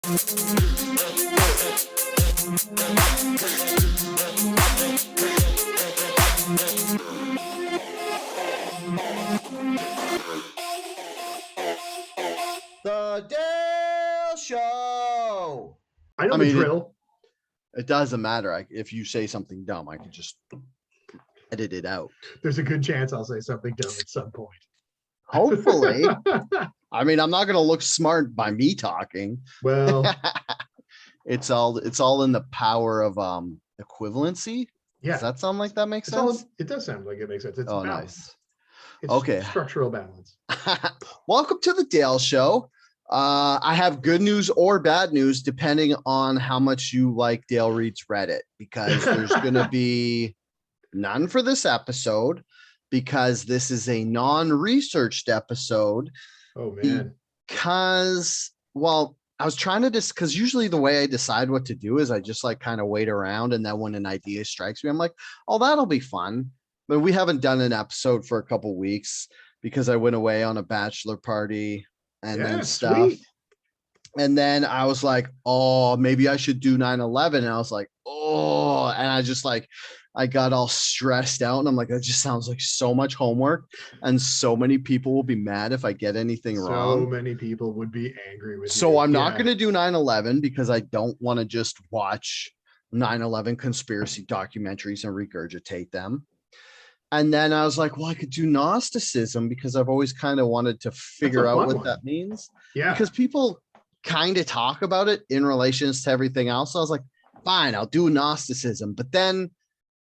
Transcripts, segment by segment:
The Dale Show. I know the drill. It doesn't matter. If you say something dumb, I can just edit it out. There's a good chance I'll say something dumb at some point. Hopefully. I mean, I'm not going to look smart by me talking. Well, it's all in the power of equivalency. Yeah. Does that sound like that makes sense? It does sound like it makes sense. It's balance. Nice. It's okay. Structural balance. Welcome to the Dale Show. I have good news or bad news depending on how much you like Dale Reed's Reddit, because there's going to be none for this episode because this is a non-researched episode. Oh man. Because, well, I was trying to because usually the way I decide what to do is I just like kind of wait around, and then when an idea strikes me, I'm like, oh, that'll be fun. But we haven't done an episode for a couple weeks because I went away on a bachelor party and then stuff. Sweet. And then I was like, oh, maybe I should do 9/11. And I was like, oh, and I just like, I got all stressed out, and I'm like, that just sounds like so much homework, and so many people will be mad if I get anything wrong. So many people would be angry with you. So I'm not going to do 9/11 because I don't want to just watch 9/11 conspiracy documentaries and regurgitate them. And then I was like, well, I could do Gnosticism because I've always kind of wanted to figure out what that means. Yeah. Because people kind of talk about it in relations to everything else. So I was like, fine, I'll do Gnosticism. But then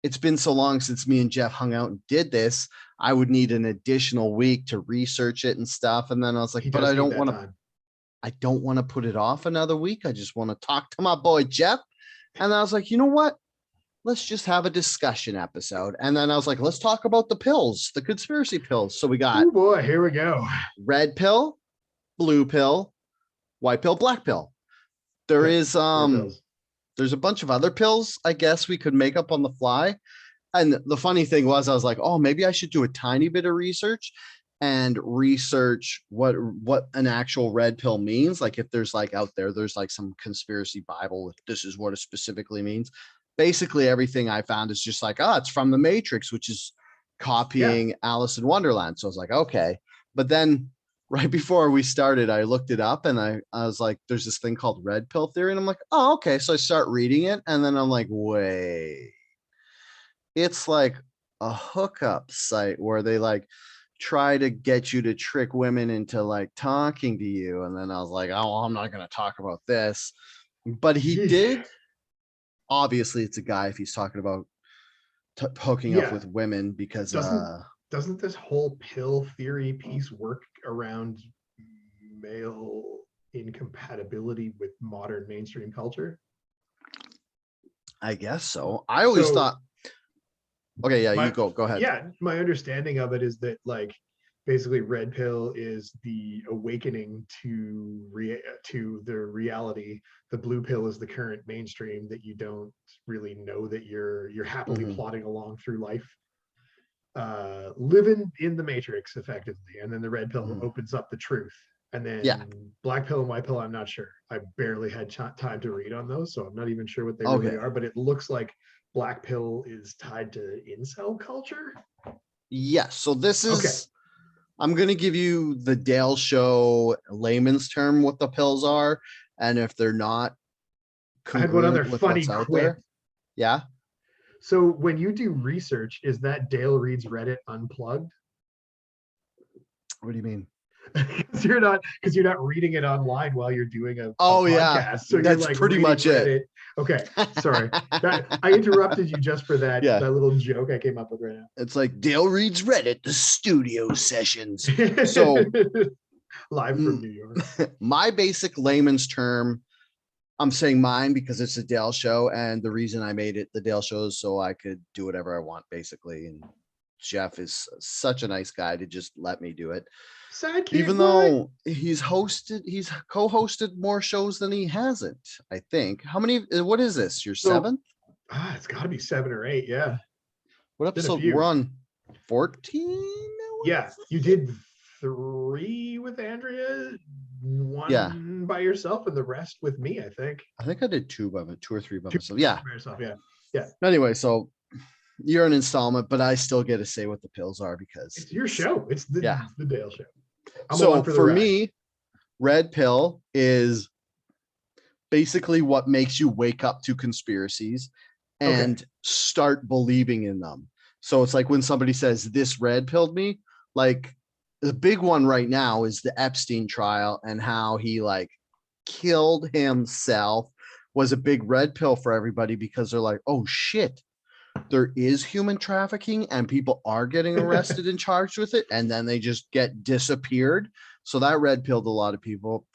it's been so long since me and Geoff hung out and did this, I would need an additional week to research it and stuff. And then I was like, but I don't want to put it off another week. I just want to talk to my boy Geoff. And I was like, you know what? Let's just have a discussion episode. And then I was like, let's talk about the pills, the conspiracy pills. So we got, oh boy, here we go. Red pill, blue pill, white pill, black pill. There is there's a bunch of other pills I guess we could make up on the fly. And the funny thing was, I was like, oh, maybe I should do a tiny bit of research and research what an actual red pill means. Like if there's like out there's like some conspiracy Bible, if this is what it specifically means. Basically everything I found is just like, oh, it's from the Matrix, which is copying Alice in Wonderland. So I was like, okay. But then right before we started, I looked it up and I was like, there's this thing called red pill theory. And I'm like, oh, okay. So I start reading it. And then I'm like, wait, it's like a hookup site where they like try to get you to trick women into like talking to you. And then I was like, oh, I'm not going to talk about this. But he did. Obviously, it's a guy if he's talking about hooking up with women, because doesn't this whole pill theory piece work around male incompatibility with modern mainstream culture? I guess so. I always thought. Okay, yeah, you go ahead. Yeah, my understanding of it is that like basically red pill is the awakening to the reality. The blue pill is the current mainstream that you don't really know that you're happily plodding along through life, living in the Matrix effectively. And then the red pill opens up the truth. And then black pill and white pill, I'm not sure. I barely had time to read on those, so I'm not even sure what they really are. But it looks like black pill is tied to incel culture. Yes. So this is. I'm going to give you the Dale Show layman's term what the pills are, and if they're not, I had one other funny quip. Yeah. So when you do research, is that Dale Reed's Reddit unplugged? What do you mean? Because you're not reading it online while you're doing a podcast. So that's you're like pretty much it. Okay, sorry. I interrupted you just for that little joke I came up with right now. It's like Dale Reed's Reddit, the studio sessions. So live from New York. My basic layman's term, I'm saying mine because it's a Dale Show, and the reason I made it the Dale Show is so I could do whatever I want, basically. And Geoff is such a nice guy to just let me do it. Even though he's co-hosted more shows than he hasn't, I think. How many? What is this? Your seventh? It's got to be 7 or 8. Yeah. What episode? We're on 14. Yeah, you did 3 with Andrea. Yeah. one by yourself and the rest with me, I think. I think I did two or three by Two myself. Yeah. by yourself, yeah. Yeah. Anyway, so you're an installment, but I still get to say what the pills are because It's your show. It's the yeah. Dale show. I'm So along for the for ride. me, red pill is basically what makes you wake up to conspiracies and start believing in them. So it's like when somebody says this red pilled me, like the big one right now is the Epstein trial and how he like killed himself was a big red pill for everybody because they're like, oh shit, there is human trafficking and people are getting arrested and charged with it. And then they just get disappeared. So that red pilled a lot of people.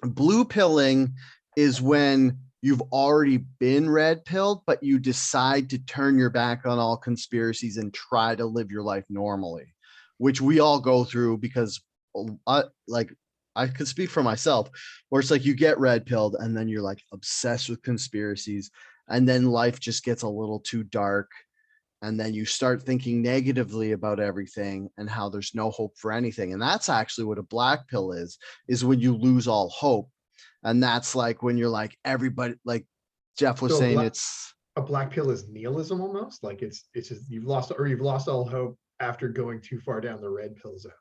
Blue pilling is when you've already been red pilled, but you decide to turn your back on all conspiracies and try to live your life normally, which we all go through because like I could speak for myself, where it's like you get red pilled and then you're like obsessed with conspiracies, and then life just gets a little too dark. And then you start thinking negatively about everything and how there's no hope for anything. And that's actually what a black pill is when you lose all hope. And that's like when you're like everybody, like Geoff was So saying, it's a black pill is nihilism almost. Like it's just you've lost all hope after going too far down the red pill zone.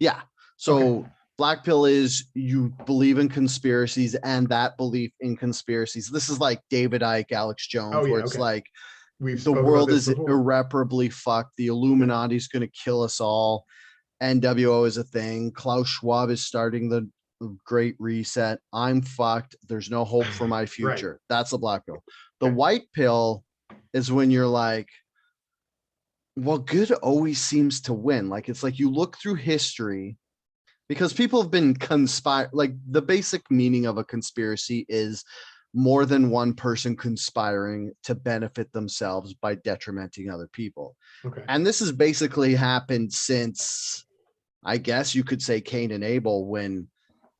yeah. So black pill is you believe in conspiracies and that belief in conspiracies. This is like David Icke, Alex Jones, where it's like We've the spoken about world this is before. irreparably fucked. The Illuminati is going to kill us all. NWO is a thing. Klaus Schwab is starting the great reset. I'm fucked. There's no hope for my future. That's the black pill. The white pill is when you're like, well, good always seems to win. Like it's like you look through history because people have been conspired. Like the basic meaning of a conspiracy is more than one person conspiring to benefit themselves by detrimenting other people. And this has basically happened since, I guess you could say, Cain and Abel, when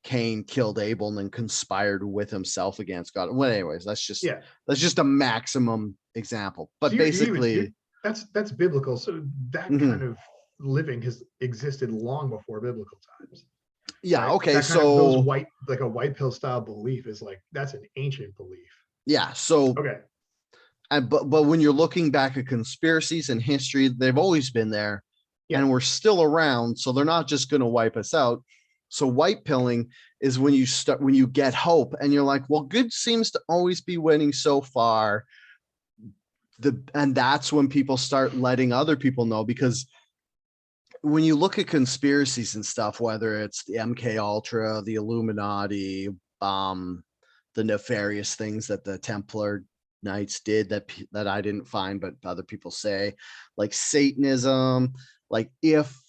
Cain killed Abel and then conspired with himself against God. Well, anyways, that's just a maximum example. But so basically, that's biblical. So that kind of living has existed long before biblical times. Yeah. Right? Okay. That kind of those like a white pill style belief is like that's an ancient belief. Yeah. So and but when you're looking back at conspiracies and history, they've always been there, and we're still around. So they're not just going to wipe us out. So white pilling is when you get hope and you're like, well, good seems to always be winning so far. And that's when people start letting other people know, because when you look at conspiracies and stuff, whether it's the MK Ultra, the Illuminati, the nefarious things that the Templar Knights did that I didn't find, but other people say, like Satanism, like if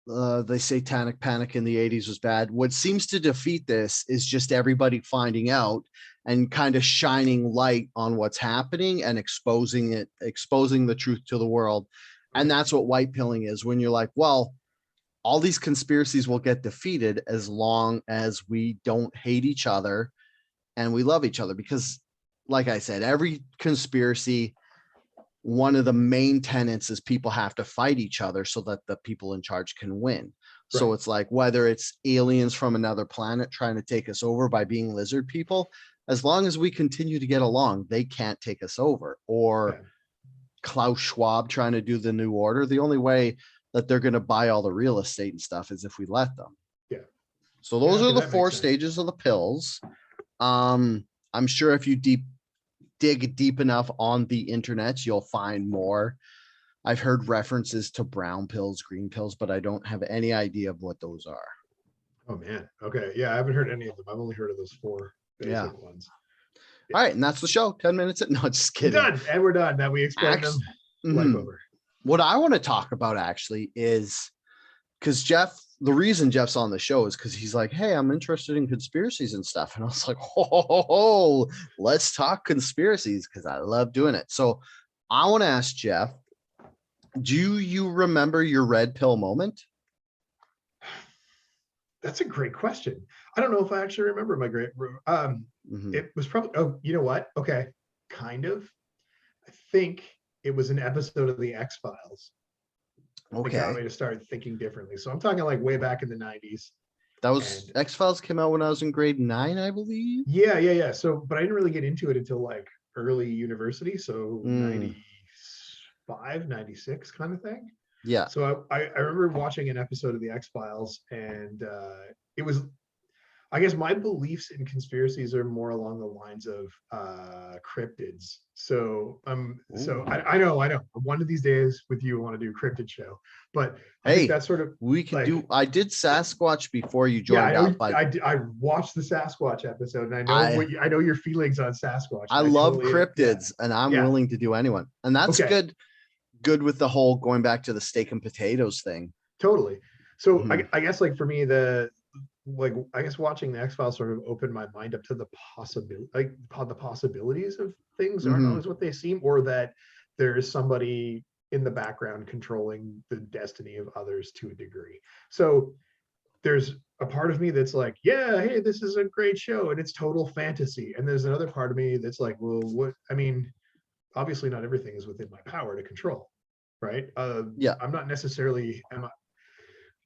the satanic panic in the 80s was bad, what seems to defeat this is just everybody finding out and kind of shining light on what's happening and exposing the truth to the world. And that's what white pilling is, when you're like, well, all these conspiracies will get defeated as long as we don't hate each other and we love each other. Because like I said, every conspiracy, one of the main tenets is people have to fight each other so that the people in charge can win. So it's like, whether it's aliens from another planet trying to take us over by being lizard people, as long as we continue to get along, they can't take us over. Or Klaus Schwab trying to do the new order. The only way that they're going to buy all the real estate and stuff is if we let them. So those are the 4 stages of the pills. I'm sure if you dig deep enough on the internet, you'll find more. I've heard references to brown pills, green pills, but I don't have any idea of what those are. Oh man. Okay. Yeah, I haven't heard any of them. I've only heard of those 4 basic ones. All right, and that's the show. 10 minutes. No, just kidding. Done. And we're done. Now we explain them. Life over. What I want to talk about actually is, because the reason Geoff's on the show is because he's like, hey, I'm interested in conspiracies and stuff. And I was like, oh, let's talk conspiracies, because I love doing it. So I want to ask Geoff, do you remember your red pill moment? That's a great question. I don't know if I actually remember my great. It was probably. Oh, you know what? Okay, kind of. I think it was an episode of the X-Files. Okay. That got me to start thinking differently. So I'm talking like way back in the 90s. That was X-Files came out when I was in grade 9, I believe. Yeah. So, but I didn't really get into it until like early university. So 95, 96 kind of thing. Yeah. So I remember watching an episode of the X-Files, and it was, I guess my beliefs in conspiracies are more along the lines of cryptids. So I know one of these days with you I want to do a cryptid show, but I think that's sort of we could like, do. I did Sasquatch before you yeah, joined up. I watched the Sasquatch episode, and I know your feelings on Sasquatch. I love cryptids, and I'm willing to do anyone, and that's good with the whole going back to the steak and potatoes thing. Totally. So I guess like for me, I guess watching the X-Files sort of opened my mind up to the possibilities of things aren't always what they seem, or that there is somebody in the background controlling the destiny of others to a degree. So there's a part of me that's like, yeah, hey, this is a great show and it's total fantasy. And there's another part of me that's like, well, what, I mean, obviously not everything is within my power to control, right? I'm not necessarily,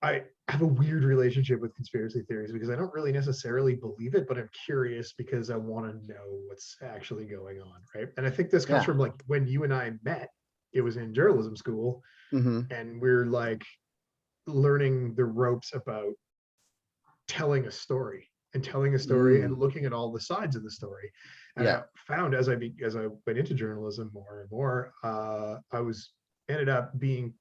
I have a weird relationship with conspiracy theories because I don't really necessarily believe it, but I'm curious because I want to know what's actually going on, right? And I think this comes from like when you and I met, it was in journalism school, and we're like learning the ropes about telling a story and looking at all the sides of the story. And I found as I went into journalism more and more, I ended up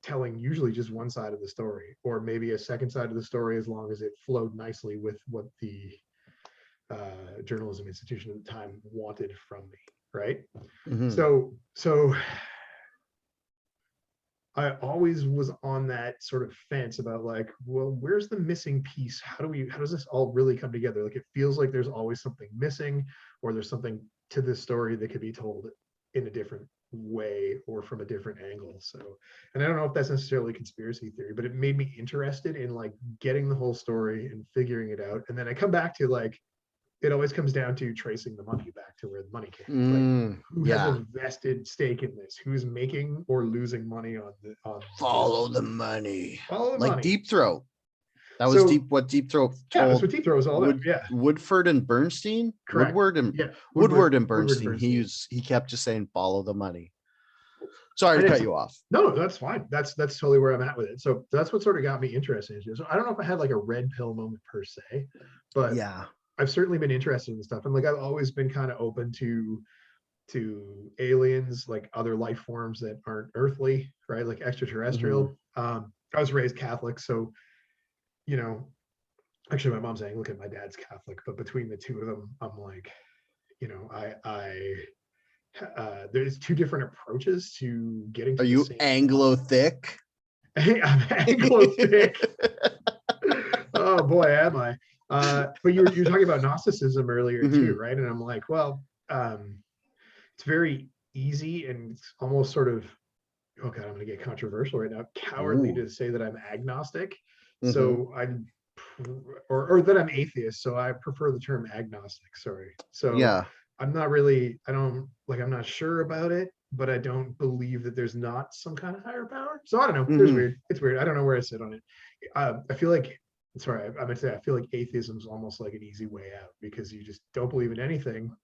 telling usually just one side of the story, or maybe a second side of the story, as long as it flowed nicely with what the journalism institution at the time wanted from me, right? So I always was on that sort of fence about like, well, where's the missing piece? How does this all really come together? Like, it feels like there's always something missing, or there's something to this story that could be told in a different way or from a different angle. So, and I don't know if that's necessarily conspiracy theory, but it made me interested in like getting the whole story and figuring it out. And then I come back to like, it always comes down to tracing the money back to where the money came. Like, who has a vested stake in this? Who's making or losing money on follow the money? Follow the like money. Deep Throat. That was what Deep Throat told. Yeah, that's what Deep Throat was all about. Yeah. Woodford and Bernstein. Correct. Woodward and Bernstein. He kept just saying follow the money. Sorry to cut you off. No, that's fine. That's totally where I'm at with it. So that's what sort of got me interested. So I don't know if I had like a red pill moment per se, but yeah, I've certainly been interested in stuff. And like, I've always been kind of open to aliens, like other life forms that aren't earthly, right? Like extraterrestrial. I was raised Catholic, so, you know, actually my mom's Anglican, my dad's Catholic, but between the two of them, I'm like, you know, there's two different approaches to getting to. Are you Anglo thick? I'm Anglo thick. Oh boy, am I. But you're talking about Gnosticism earlier too, right? And I'm like, well, it's very easy and it's almost sort of, oh God, I'm gonna get controversial right now, cowardly to say that I'm agnostic. So or that I'm atheist. So I prefer the term agnostic, sorry. So yeah, I'm not sure about it, but I don't believe that there's not some kind of higher power. So I don't know. It's weird. I don't know where I sit on it. I feel like, sorry, I'm gonna say I feel like atheism is almost like an easy way out because you just don't believe in anything.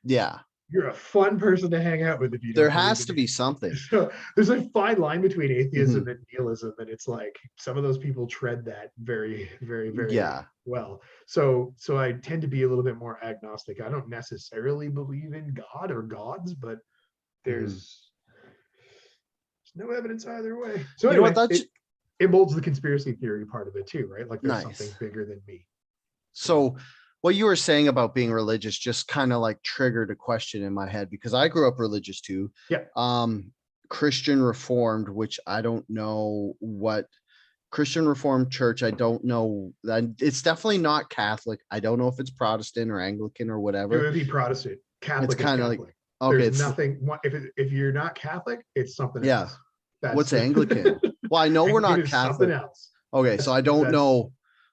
Yeah. You're a fun person to hang out with if you don't. There has to be something. So there's a fine line between atheism and nihilism, and it's like some of those people tread that very, very, very well. So I tend to be a little bit more agnostic. I don't necessarily believe in God or gods, but there's no evidence either way. So anyway, it molds the conspiracy theory part of it too, right? Like there's something bigger than me. So what you were saying about being religious just kind of like triggered a question in my head because I grew up religious too. Yeah. Christian Reformed, which I don't know what Christian Reformed church. I don't know that it's definitely not Catholic. I don't know if it's Protestant or Anglican or whatever. It would be Protestant. Catholic. It's kind of like, okay, there's nothing. If you're not Catholic, it's something else. What's Anglican? Well, I know we're not Catholic. Something else. Okay, so I don't know.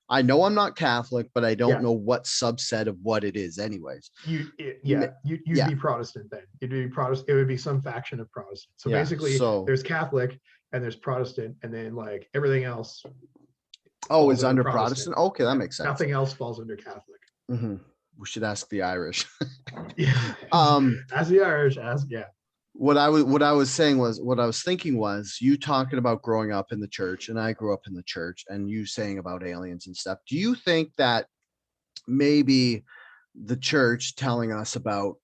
I know I'm not Catholic, but I don't know what subset of what it is anyways. You'd be Protestant then. You'd be Protestant. It would be some faction of Protestant. So basically there's Catholic and there's Protestant, and then like everything else Oh, falls it's under under Protestant. Protestant. Okay, that Yeah. makes sense. Nothing else falls under Catholic. We should ask the Irish. Yeah. um, As the Irish, as yeah. what I was saying was, what I was thinking was, you talking about growing up in the church, and I grew up in the church, and you saying about aliens and stuff. Do you think that maybe the church telling us about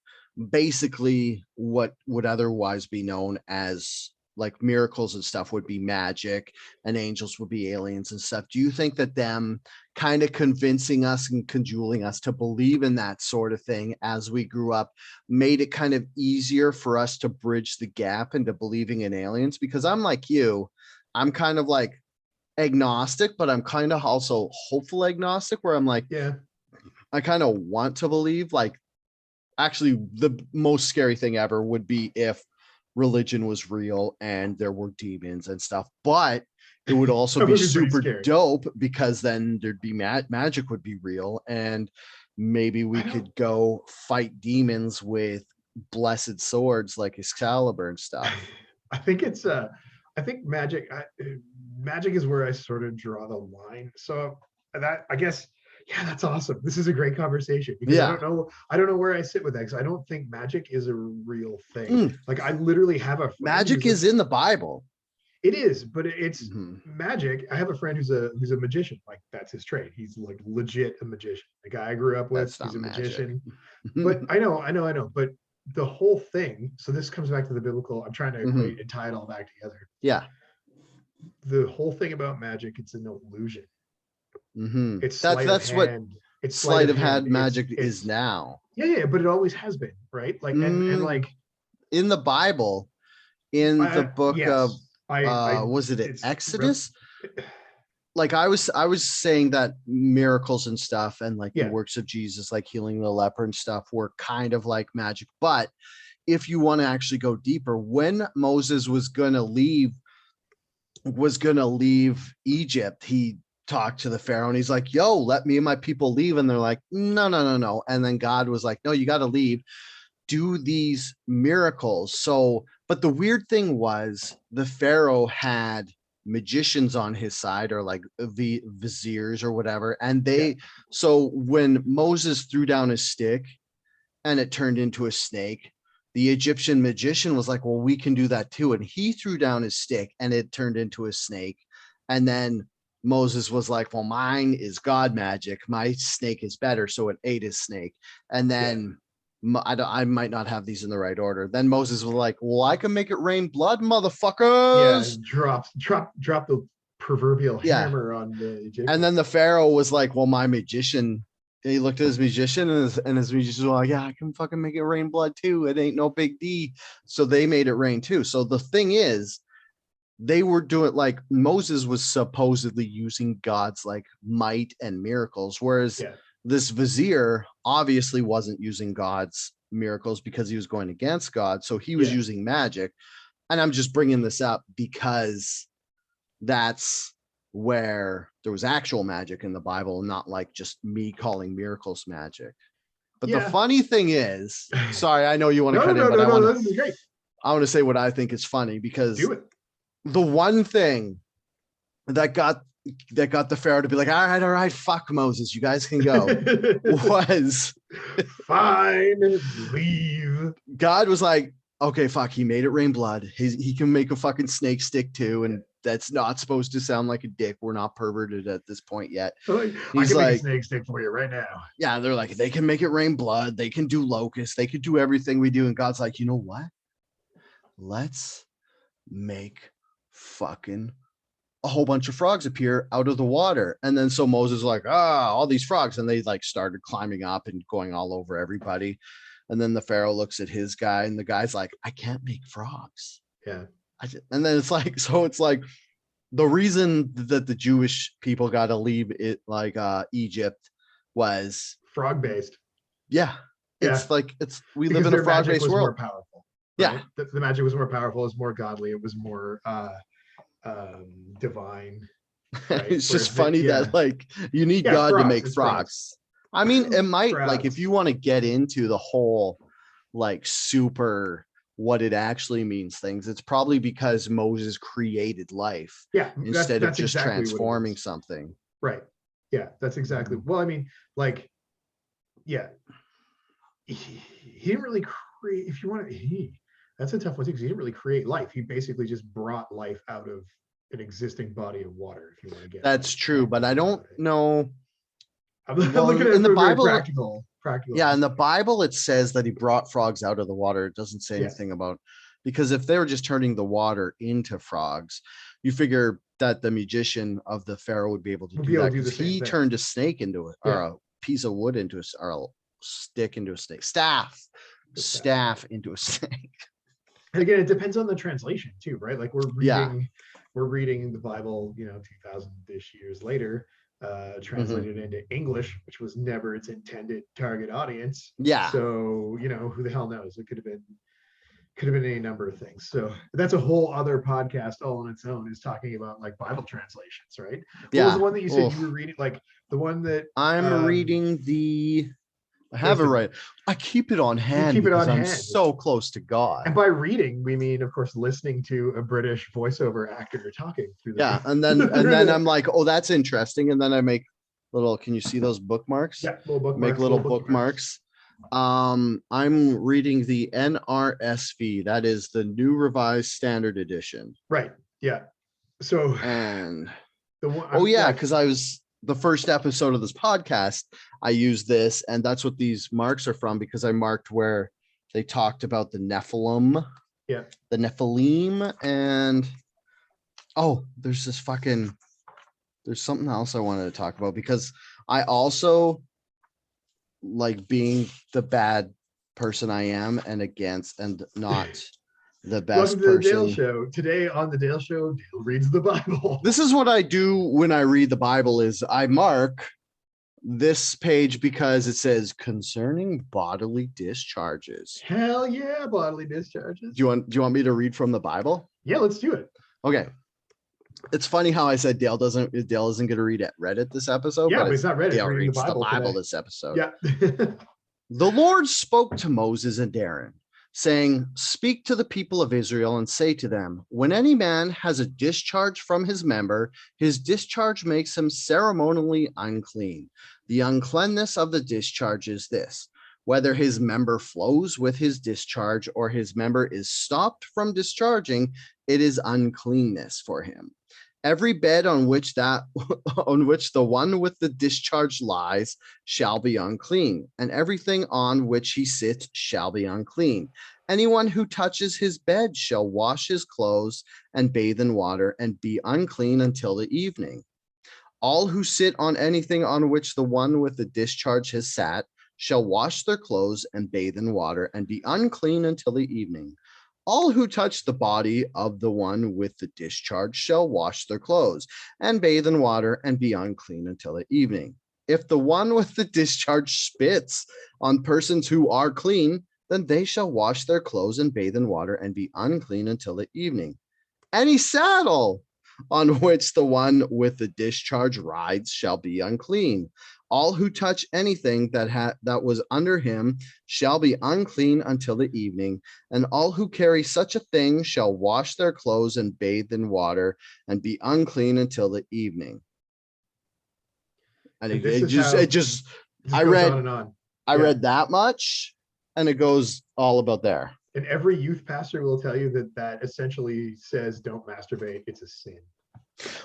basically what would otherwise be known as like miracles and stuff would be magic, and angels would be aliens and stuff? Do you think that them kind of convincing us and cajoling us to believe in that sort of thing as we grew up made it kind of easier for us to bridge the gap into believing in aliens? Because I'm like you, I'm kind of like agnostic, but I'm kind of also hopeful agnostic, where I'm like, Yeah. I kind of want to believe. Like, actually, the most scary thing ever would be if religion was real and there were demons and stuff. But it would also That be would be pretty super scary. dope, because then there'd be magic would be real, and maybe we I don't- could go fight demons with blessed swords like Excalibur and stuff. I think it's I think magic magic is where I sort of draw the line. So that, I guess, yeah, that's awesome. This is a great conversation, because Yeah. I don't know where I sit with that, because I don't think magic is a real thing. Mm. Like, I literally have a friend Magic is in the Bible. it is, but it's Mhm. magic. I have a friend who's a magician. Like, that's his trade. He's like legit a magician. The guy I grew up with, That's not he's a magic. magician. But I know. But the whole thing, so this comes back to the biblical. I'm trying to equate and tie it all back together. Yeah. The whole thing about magic, it's an illusion. It's That's what hand. It's sleight of hand It's magic is now. yeah, but it always has been, right? Like, and like in the Bible, in the book of yes, I was it it's Exodus? Like I was saying that miracles and stuff, and like the yeah, works of Jesus, like healing the leper and stuff, were kind of like magic. But if you want to actually go deeper, when Moses was gonna leave Egypt, he talked to the Pharaoh and he's like, yo, let me and my people leave. And they're like, no. And then God was like, no, you got to leave, do these miracles. So, but the weird thing was, the Pharaoh had magicians on his side, or like the viziers or whatever. And so when Moses threw down his stick and it turned into a snake, the Egyptian magician was like, well, we can do that too. And he threw down his stick and it turned into a snake. And then Moses was like, well, mine is God magic. My snake is better. So it ate his snake. And then I might not have these in the right order. Then Moses was like, well, I can make it rain blood, motherfuckers. Drop the proverbial hammer on the Egyptian. And then the Pharaoh was like, well, my magician, he looked at his magician, and his magician was like, yeah, I can fucking make it rain blood too. It ain't no big D. So they made it rain too. So the thing is, they were doing, like, Moses was supposedly using God's like might and miracles, whereas this vizier obviously wasn't using God's miracles because he was going against God. So he was using magic. And I'm just bringing this up because that's where there was actual magic in the Bible, not like just me calling miracles magic. But the funny thing is, sorry, I know you want to cut in, but this is great. I want to say what I think is funny, because do it. The one thing that got the Pharaoh to be like, all right, fuck Moses, you guys can go, was fine, leave. God was like, okay, fuck, he made it rain blood. He can make a fucking snake stick too, and that's not supposed to sound like a dick. We're not perverted at this point yet. I can make a snake stick for you right now. Yeah, they're like, they can make it rain blood. They can do locusts. They could do everything we do. And God's like, you know what? Let's make fucking a whole bunch of frogs appear out of the water. And then so Moses was like, all these frogs. And they like started climbing up and going all over everybody. And then the Pharaoh looks at his guy, and the guy's like, I can't make frogs. Yeah. And then it's like, so it's like, the reason that the Jewish people got to leave it, like Egypt, was frog based. Yeah. It's like, we because live in a frog based world. More powerful. Right? Yeah. The magic was more powerful. It was more godly. It was more divine. Right? It's just funny that like you need God frogs, to make frogs. I mean, it might like, if you want to get into the whole like super what it actually means things, it's probably because Moses created life instead of just transforming something. Right. Yeah, that's exactly. Well, I mean, like, yeah, he didn't really create. If you want to, that's a tough one too, because he didn't really create life. He basically just brought life out of an existing body of water. If you want to get That's like true, but I technical don't about it. know. I'm Well, looking at in it the from a very Bible, practical yeah, in the aspect. Bible, it says that he brought frogs out of the water. It doesn't say Yeah, anything about, because if they were just turning the water into frogs, you figure that the magician of the Pharaoh would be able to we'll do be able that, to do the because same he thing. turned a snake into it, or Yeah, a piece of wood into or a stick into a snake, staff into a snake. and again, it depends on the translation too, right? Like Yeah. we're reading the Bible, 2000-ish years later, Mhm. translated into English, which was never its intended target audience. Yeah. So, who the hell knows? It could have been any number of things. So that's a whole other podcast all on its own, is talking about like Bible translations, right? What was the Yeah. one that you said you Oof. were reading? Like the one that I'm reading I have it listen, right. I keep it on you hand keep it because on I'm hand. so close to God. And by reading, we mean, of course, listening to a British voiceover actor talking through Yeah, the and through then the I'm like, oh, that's interesting. And then I make little, can you see those bookmarks? yeah, little Make bookmarks, little little bookmarks. bookmarks. I'm reading the NRSV, that is the New Revised Standard Edition. Right. Yeah. So And the one oh I'm yeah, like, because I was the first episode of this podcast, I used this, and that's what these marks are from, because I marked where they talked about the Nephilim, yeah, the Nephilim, and oh, there's something else I wanted to talk about, because I also like being the bad person I am and not the welcome best to the Dale person. Show. Today on the Dale Show, Dale reads the Bible. This is what I do when I read the Bible, is I mark this page because it says concerning bodily discharges. Hell yeah, bodily discharges. Do you want me to read from the Bible? Yeah, let's do it. Okay. It's funny how I said Dale isn't going to read Reddit this episode, Yeah, but but it's it's not Reddit. It's Dale reading reads the the Bible today. this episode. Yeah. The Lord spoke to Moses and Aaron, saying, "Speak to the people of Israel and say to them, when any man has a discharge from his member, his discharge makes him ceremonially unclean. The uncleanness of the discharge is this: whether his member flows with his discharge or his member is stopped from discharging, it is uncleanness for him. Every bed on which the one with the discharge lies shall be unclean, and everything on which he sits shall be unclean. Anyone who touches his bed shall wash his clothes and bathe in water and be unclean until the evening. All who sit on anything on which the one with the discharge has sat shall wash their clothes and bathe in water and be unclean until the evening. All who touch the body of the one with the discharge shall wash their clothes and bathe in water and be unclean until the evening. If the one with the discharge spits on persons who are clean, then they shall wash their clothes and bathe in water and be unclean until the evening. Any saddle on which the one with the discharge rides shall be unclean. All who touch anything that was under him shall be unclean until the evening, and all who carry such a thing shall wash their clothes and bathe in water and be unclean until the evening. And And this it is how just this I goes read on and on. I Yeah. read that much, and it goes all about there. And every youth pastor will tell you that essentially says don't masturbate. It's a sin.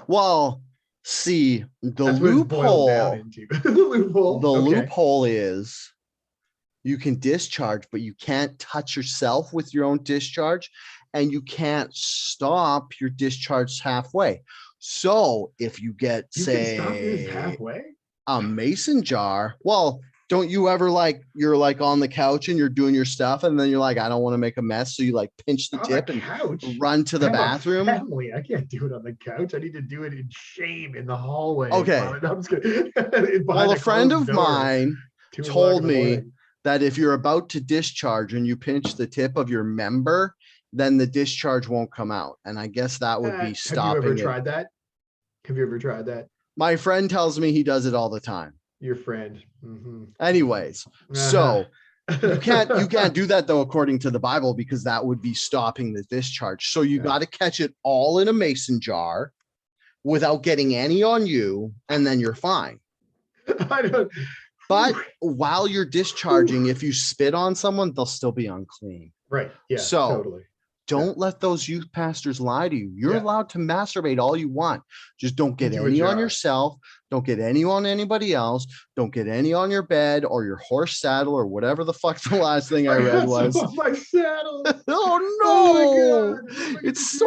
Well, see, the That's what it's boiled down loophole, into. The loophole. the Okay. loophole is you can discharge, but you can't touch yourself with your own discharge, and you can't stop your discharge halfway. So if you get, You can stop yours say, halfway. a mason jar, well, don't you ever you're on the couch and you're doing your stuff, and then you're like, I don't want to make a mess, so you pinch the On the tip and couch. run to the I have bathroom. a family. I can't do it on the couch. I need to do it in shame in the hallway. Okay. No, I'm just kidding. Well, a friend of mine told me that if you're about to discharge and you pinch the tip of your member, then the discharge won't come out. And I guess that would be stopping it. Have you ever tried that? Have you ever tried that? My friend tells me he does it all the time. Your friend. Mm-hmm. Anyways, so you can't do that though, according to the Bible, because that would be stopping the discharge. So you got to catch it all in a mason jar without getting any on you, and then you're fine. I don't. But while you're discharging, if you spit on someone, they'll still be unclean. Right. Yeah. So totally. don't let those youth pastors lie to you. You're allowed to masturbate all you want. Just don't get any on yourself. Don't get any on anybody else. Don't get any on your bed or your horse saddle or whatever the fuck the last thing I read was. My saddle. Oh no! It's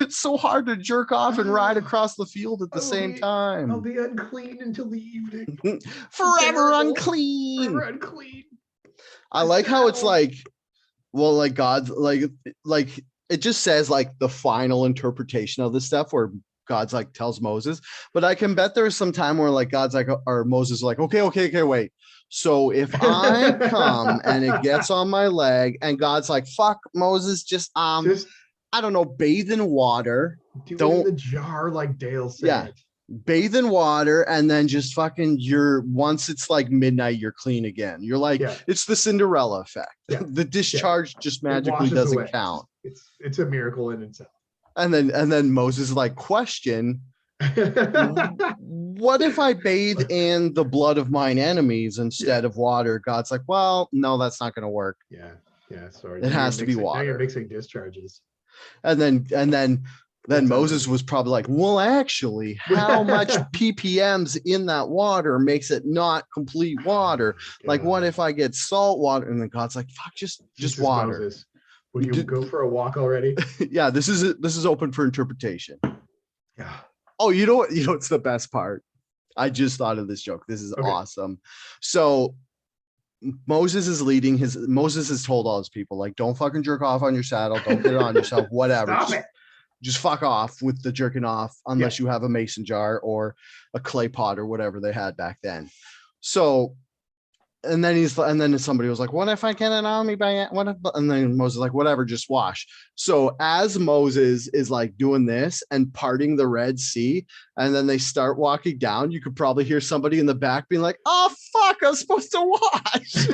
so hard to jerk off and ride across the field at the same time. I'll be unclean until the evening. Forever unclean. Forever unclean. I like how it's like, well, like God's like it just says like the final interpretation of this stuff where God's like tells Moses, but I can bet there's some time where like God's like, or Moses is like, okay, wait. So if I come and it gets on my leg and God's like, fuck Moses, just I don't know, bathe in water. Don't in the jar like Dale said. Yeah. Bathe in water and then just fucking once it's like midnight, you're clean again. You're like, it's the Cinderella effect. Yeah. The discharge just magically doesn't count. It's a miracle in itself. And then Moses like question, what if I bathe in the blood of mine enemies instead of water? God's like, well, no, that's not going to work. Yeah. Sorry. It has to be water. Now you're mixing discharges. And then Moses was probably like, well, actually, how much ppms in that water makes it not complete water? Like, what if I get salt water? And then God's like, fuck, just water. Moses, would you go for a walk already? Yeah, this is open for interpretation. Yeah. Oh, you know what's the best part? I just thought of this joke. This is awesome. So Moses has told all his people, like, don't fucking jerk off on your saddle, don't get it on yourself, whatever. Just fuck off with the jerking off unless you have a mason jar or a clay pot or whatever they had back then. So, and then somebody was like, what if I get it on me and then Moses like, whatever, just wash. So as Moses is like doing this and parting the Red Sea, and then they start walking down, you could probably hear somebody in the back being like, oh fuck, I'm supposed to wash.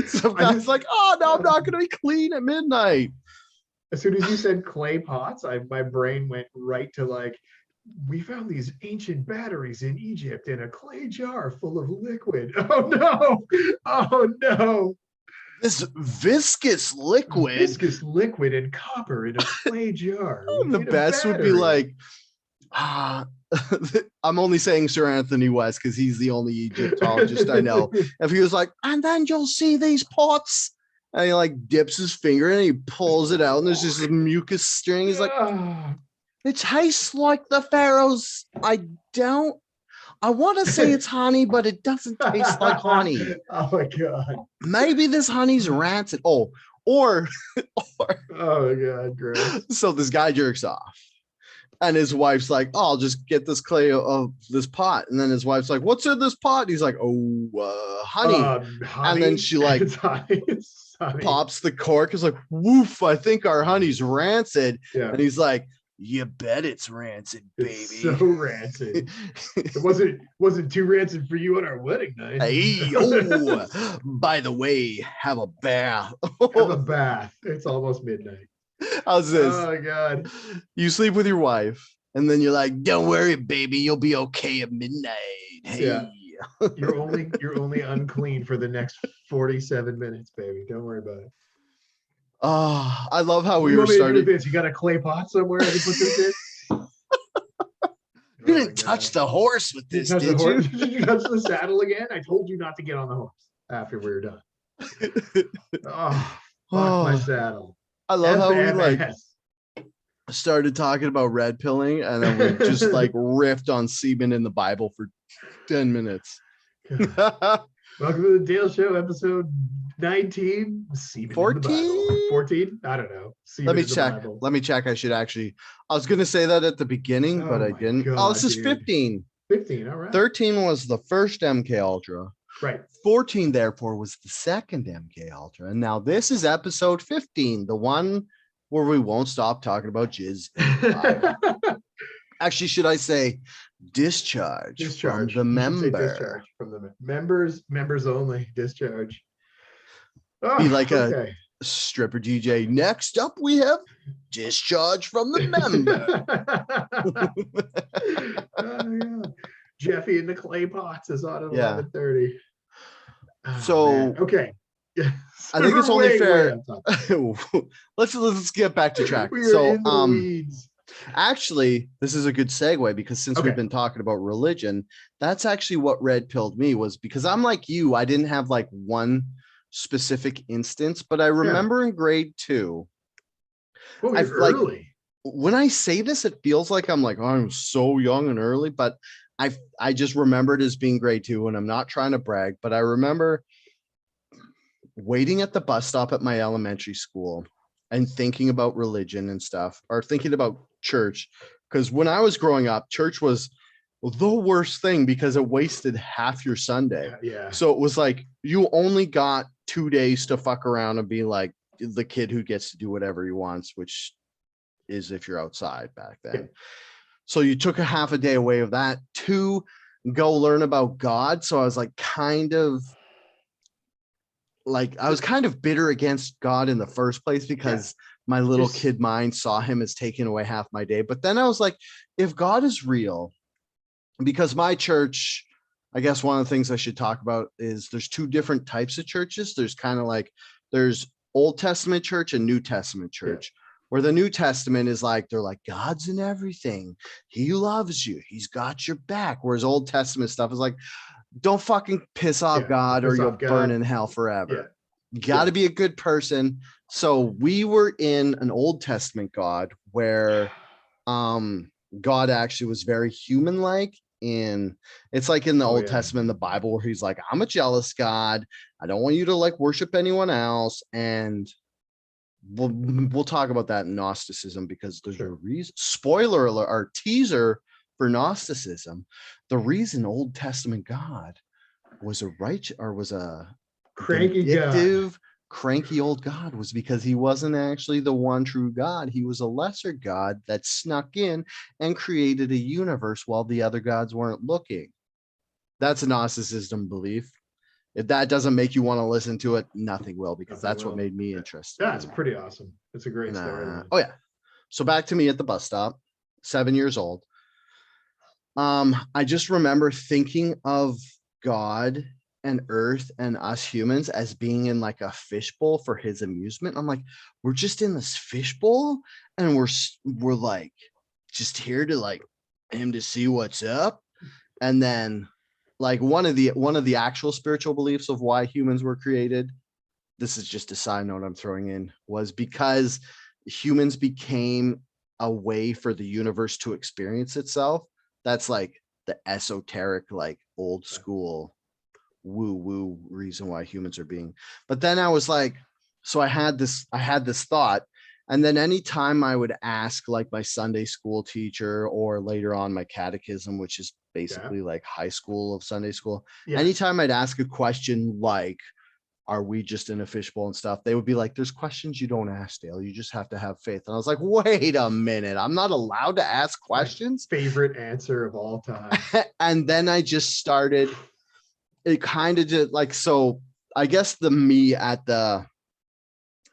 So guy's like, oh no, I'm not gonna be clean at midnight. As soon as you said clay pots, my brain went right to like, we found these ancient batteries in Egypt in a clay jar full of liquid. Oh no. This viscous liquid and copper in a clay jar. The best would be like, I'm only saying Sir Anthony West because he's the only Egyptologist I know. If he was like, and then you'll see these pots, and he like dips his finger and he pulls it out, and there's just a mucus string. He's like, it tastes like the Pharaoh's. I want to say it's honey, but it doesn't taste like honey. Oh my god. Maybe this honey's rancid. Or oh my god, gross. So this guy jerks off. And his wife's like, oh, I'll just get this clay of this pot. And then his wife's like, what's in this pot? And he's like, honey. And then she like pops the cork. Is like, woof, I think our honey's rancid. Yeah. And he's like, you bet it's rancid, baby. It's so rancid. It wasn't too rancid for you on our wedding night. Hey, by the way, have a bath. Have a bath. It's almost midnight. How's this? Oh my god. You sleep with your wife, and then you're like, don't worry, baby, you'll be okay at midnight. Hey. Yeah. You're only unclean for the next 47 minutes, baby. Don't worry about it. Oh, I love how we were starting. You got a clay pot somewhere to put this in? You didn't touch the horse with this, did you? Did you touch the saddle again? I told you not to get on the horse after we were done. My saddle. I love how we like started talking about red pilling, and then we just like riffed on semen in the Bible for 10 minutes. Welcome to the Dale Show, episode 19. 14? 14? I don't know. Let me check. I was going to say that at the beginning, but I didn't. God, this is 15. 15, all right. 13 was the first MK Ultra. Right. 14, therefore, was the second MK Ultra. And now this is episode 15, the one where we won't stop talking about jizz. Actually, should I say discharge from the member? Discharge from the members only. Discharge. Be like stripper DJ. Next up, we have Discharge from the Member. Yeah. Jeffy and the Clay Pots is on at Yeah. 11:30. Oh, So man. Okay. Yeah. I think it's only Way fair. on top. let's get back to track. We are So in the weeds. actually, this is a good segue because since Okay. we've been talking about religion, that's actually what red pilled me, was because I'm like you, I didn't have like one specific instance, but I remember in grade 2, Well, I you're like early. when I say this, it feels like I'm like, oh, I'm so young and early, but I just remember it as being grade 2, and I'm not trying to brag, but I remember waiting at the bus stop at my elementary school and thinking about religion and stuff, or thinking about church. Because when I was growing up, church was the worst thing because it wasted half your Sunday. Yeah. So it was like you only got 2 days to fuck around and be like the kid who gets to do whatever he wants, which is if you're outside back then. Yeah. So you took a half a day away of that to go learn about God. So I was like I was kind of bitter against God in the first place because my little kid mind saw him as taking away half my day. But then I was like, if God is real, because my church, I guess one of the things I should talk about is there's 2 different types of churches. There's kind of like, there's Old Testament church and New Testament church, where the New Testament is like, they're like, God's in everything. He loves you. He's got your back. Whereas Old Testament stuff is like, don't fucking piss off God or you'll burn in hell forever. You got to be a good person. So we were in an Old Testament God where God actually was very human-like. In it's like in the Old Testament, in the Bible, where he's like, I'm a jealous God. I don't want you to like worship anyone else. And we'll talk about that in Gnosticism because there's a reason. Spoiler alert, our teaser for Gnosticism. The reason Old Testament God was a Cranky vindictive, cranky old God was because he wasn't actually the one true God. He was a lesser God that snuck in and created a universe while the other gods weren't looking. That's a Gnosticism belief. If that doesn't make you want to listen to it, nothing will, because that's what made me interested. That's pretty awesome. It's a great story. Oh yeah. So back to me at the bus stop, 7 years old. I just remember thinking of God and Earth and us humans as being in like a fishbowl for his amusement. I'm like, we're just in this fishbowl and we're like just here to like him to see what's up. And then like one of the actual spiritual beliefs of why humans were created, this is just a side note I'm throwing in, was because humans became a way for the universe to experience itself. That's like the esoteric, like old school woo reason why humans are being. But then I was like, so I had this thought. And then anytime I would ask like my Sunday school teacher or later on my catechism, which is basically like high school of Sunday school, anytime I'd ask a question like, are we just in a fishbowl and stuff, they would be like, there's questions you don't ask, Dale. You just have to have faith. And I was like, wait a minute. I'm not allowed to ask questions. My favorite answer of all time. And then I just started, it kind of just like, so I guess the me at the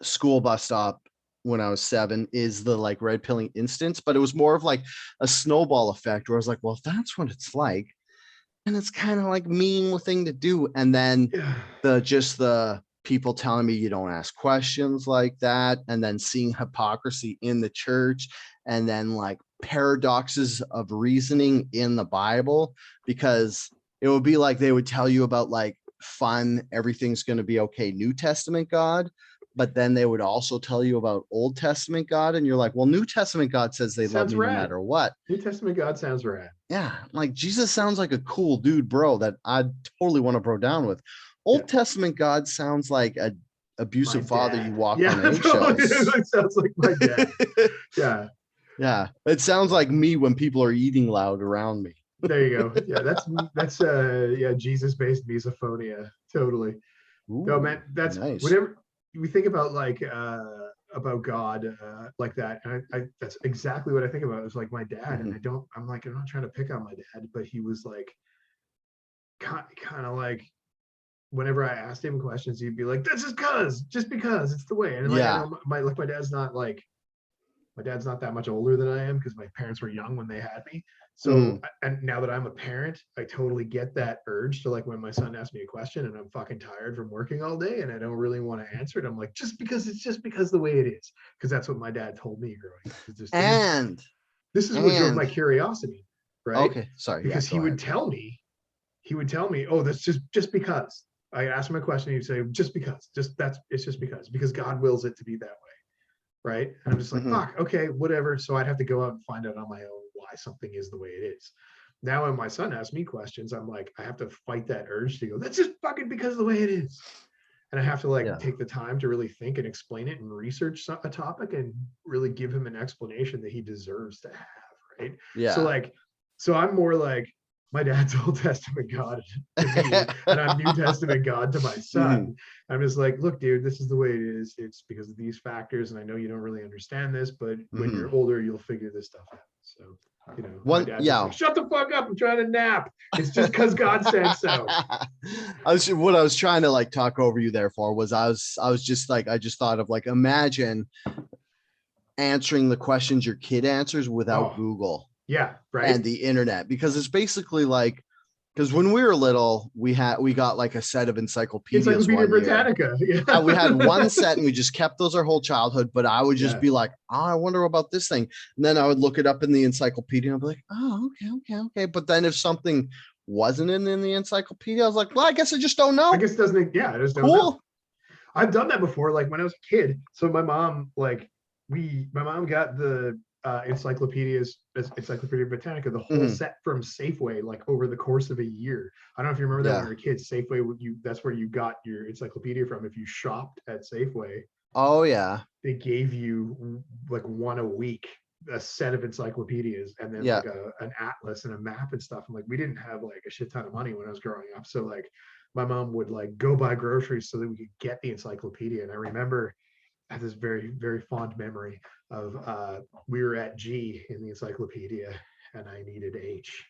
school bus stop when I was 7 is the like red pilling instance, but it was more of like a snowball effect where I was like, well, if that's what it's like, and it's kind of like mean thing to do. And then the people telling me you don't ask questions like that, and then seeing hypocrisy in the church, and then like paradoxes of reasoning in the Bible, because it would be like they would tell you about like fun, everything's going to be okay, New Testament God, but then they would also tell you about Old Testament God, and you're like, well, New Testament God says they love me no matter what. New Testament God sounds rad. Yeah, like Jesus sounds like a cool dude, bro, that I'd totally want to bro down with. Old Testament God sounds like a abusive father you walk on eggshells. It sounds like my dad. Yeah, it sounds like me when people are eating loud around me. There you go. Yeah, that's Jesus-based misophonia. Totally. No, man, that's nice. Whenever we think about like about God like that, and I that's exactly what I think about. It's like my dad, and I'm not trying to pick on my dad, but he was like kind of like whenever I asked him questions, he'd be like, "That's just because it's the way." And like, I know my dad's not like, my dad's not that much older than I am because my parents were young when they had me. So, and now that I'm a parent, I totally get that urge to, like, when my son asks me a question and I'm fucking tired from working all day and I don't really want to answer it, I'm like, just because the way it is. Because that's what my dad told me growing up. This is what drove my curiosity, right? Okay, sorry. Because he would tell me, oh, that's just because. I asked him a question, he'd say, just because, it's just because God wills it to be that way. Right. And I'm just like, fuck, okay, whatever. So I'd have to go out and find out on my own why something is the way it is. Now, when my son asks me questions, I'm like, I have to fight that urge to go, that's just fucking because of the way it is. And I have to like take the time to really think and explain it and research a topic and really give him an explanation that he deserves to have. Right. Yeah. So I'm more like, my dad's Old Testament God to me, and I'm New Testament God to my son. I'm just like, look, dude, this is the way it is. It's because of these factors, and I know you don't really understand this, but when you're older, you'll figure this stuff out. So, you know, my dad's just like, shut the fuck up! I'm trying to nap. It's just because God said so. What I was trying to like talk over you there for was I was just like, I just thought of like, imagine answering the questions your kid answers without Google. Yeah, right. And the internet, because it's basically like, because when we were little, we got like a set of encyclopedias. Encyclopedia Britannica. Yeah. We had one set and we just kept those our whole childhood. But I would just be like, oh, I wonder about this thing. And then I would look it up in the encyclopedia and I'd be like, oh, okay. But then if something wasn't in the encyclopedia, I was like, well, I guess I just don't know. I guess it doesn't, I just don't know. I've done that before, like when I was a kid. So my mom, like, my mom got the Encyclopedia Britannica, the whole set from Safeway, like over the course of a year. I don't know if you remember that when you were a kid. Safeway, that's where you got your encyclopedia from. If you shopped at Safeway, they gave you like one a week, a set of encyclopedias, and then like an atlas and a map and stuff. And like, we didn't have like a shit ton of money when I was growing up, so like my mom would like go buy groceries so that we could get the encyclopedia. And I remember I have this very, very fond memory of we were at G in the encyclopedia and I needed H.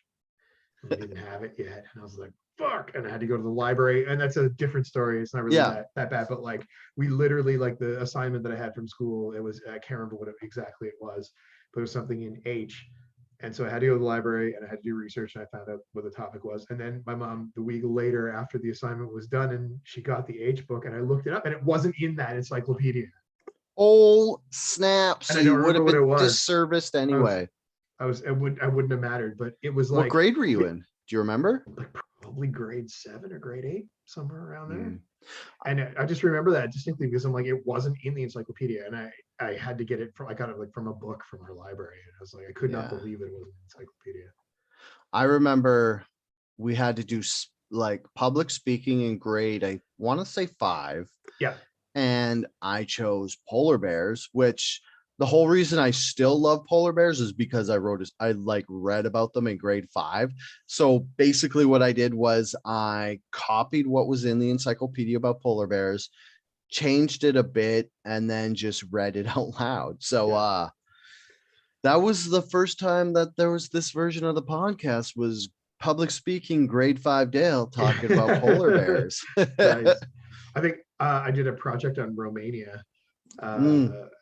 And we didn't have it yet. And I was like, fuck. And I had to go to the library. And that's a different story. It's not really that bad. But like, we literally, like the assignment that I had from school, it was, I can't remember what exactly it was, but it was something in H. And so I had to go to the library and I had to do research and I found out what the topic was. And then my mom, the week later after the assignment was done, and she got the H book and I looked it up and it wasn't in that encyclopedia. Oh snap! So you would have been disserviced anyway. It wouldn't have mattered, but it was like. What grade were you in? Do you remember? Like probably grade 7 or grade 8, somewhere around there. And I just remember that distinctly because I'm like, it wasn't in the encyclopedia, and I had to get it from, I got it like from a book from our library, and I was like, I could not believe it was an encyclopedia. I remember we had to do like public speaking in grade, I want to say 5. Yeah. And I chose polar bears, which the whole reason I still love polar bears is because I read about them in grade 5. So basically what I did was I copied what was in the encyclopedia about polar bears, changed it a bit, and then just read it out loud. So that was the first time that there was this version of the podcast, was public speaking grade 5 Dale talking about polar bears. Nice. I think I did a project on Romania,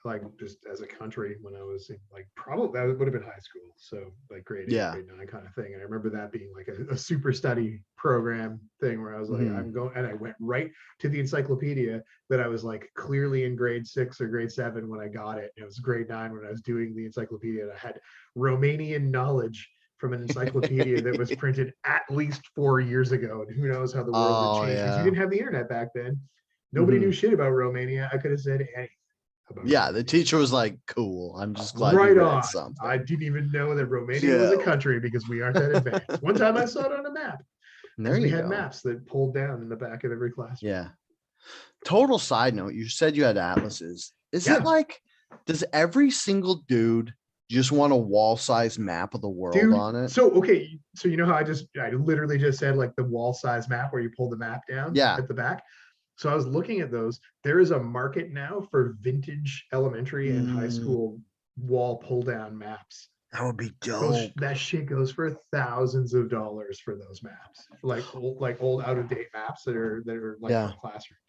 like just as a country when I was in like, probably that would have been high school. So like grade 8, grade 9 kind of thing. And I remember that being like a super study program thing where I was like, I'm going, and I went right to the encyclopedia that I was like clearly in grade 6 or grade 7 when I got it. It was grade 9 when I was doing the encyclopedia, and I had Romanian knowledge from an encyclopedia that was printed at least 4 years ago, and who knows how the world had changed, because you didn't have the internet back then. Nobody knew shit about Romania. I could have said anything about Romania. The teacher was like, cool, I'm just glad right you on. read something. I didn't even know that Romania was a country because we aren't that advanced. One time I saw it on a map. We had maps that pulled down in the back of every class. Yeah. Total side note, you said you had atlases. Is it like, does every single dude just want a wall-size map of the world on it? So okay, so you know how I literally just said like the wall-size map where you pull the map down at the back. So I was looking at those. There is a market now for vintage elementary and high school wall pull-down maps, That would be Those dope. that shit goes for thousands of dollars for those maps, like old out of date maps that are like Yeah. from classrooms.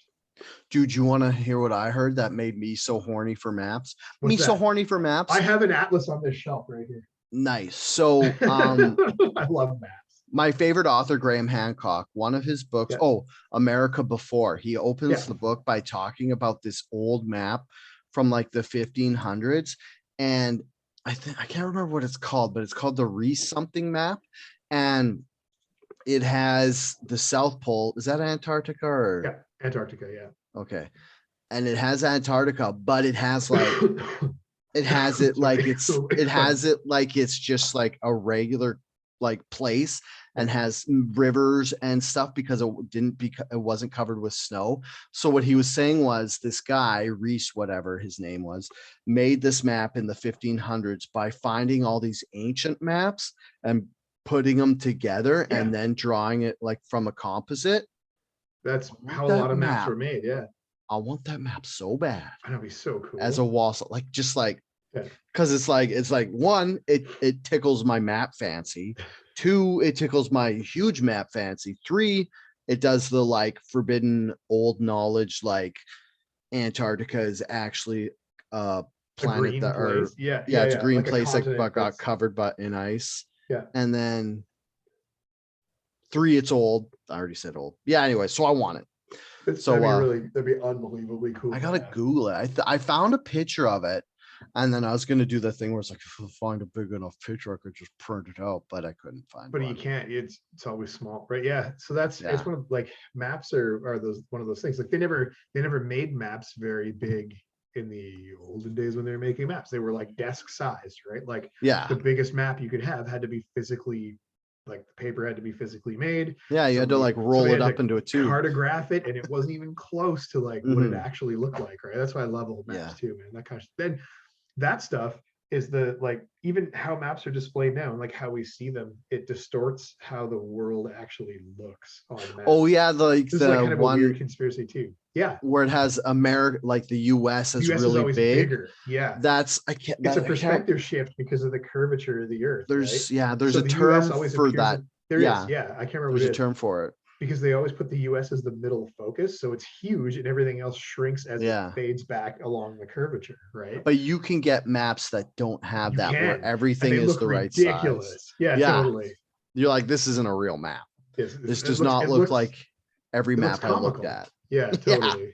Dude, you want to hear what I heard that made me so horny for maps? What's Me so that? horny for I maps? have an atlas on this shelf right here. Nice. So, I love maps. my favorite author, Graham Hancock, one of his books, Yeah. America Before, he opens Yeah. the book by talking about this old map from like the 1500s. And I can't remember what it's called, but it's called the Reese something map. And it has the South Pole. Is that Antarctica or? Yeah, Antarctica. Yeah. Okay. And it has Antarctica, but it has like, it has it like it has it like it's just like a regular like place and has rivers and stuff because it wasn't covered with snow. So what he was saying was this guy, Reese, whatever his name was, made this map in the 1500s by finding all these ancient maps and putting them together and then drawing it like from a composite. That's how a lot of maps were made. Yeah. I want that map so bad. That'd be so cool. As a wall, like just like, because it's like one, it tickles my map fancy. Two, it tickles my huge map fancy. Three, it does the like forbidden old knowledge, like Antarctica is actually a planet that are it's a green like place that got covered but in ice. Yeah. And then three, it's old. I already said old. Yeah, anyway, so I want it. So that'd be unbelievably cool. I gotta Google it. I found a picture of it, and then I was gonna do the thing where it's like, if I find a big enough picture, I could just print it out, but I couldn't find. But you can't. It's always small, right? Yeah. So it's one of like maps are those one of those things. Like they never made maps very big in the olden days when they were making maps. They were like desk sized, right? Like the biggest map you could have had to be physically. Like the paper had to be physically made. Yeah, you had to like roll it up into a tube. Cartograph it, and it wasn't even close to like what it actually looked like, right? That's why I love old maps too, man. That kind of then that stuff is the like even how maps are displayed now and like how we see them, it distorts how the world actually looks on the map. Oh yeah, like this the is like kind of one a weird conspiracy too. Yeah, where it has America, like the US is really always big. Bigger. Yeah, that's I can't. It's a perspective shift because of the curvature of the Earth. There's right? There's a term for that. There is. I can't remember. There's a term for it. Because they always put the US as the middle focus, so it's huge and everything else shrinks as it fades back along the curvature, right? But you can get maps that don't have that where everything is the right size. Yeah, totally. You're like, this isn't a real map. This does not look like every map I looked at. Yeah, totally.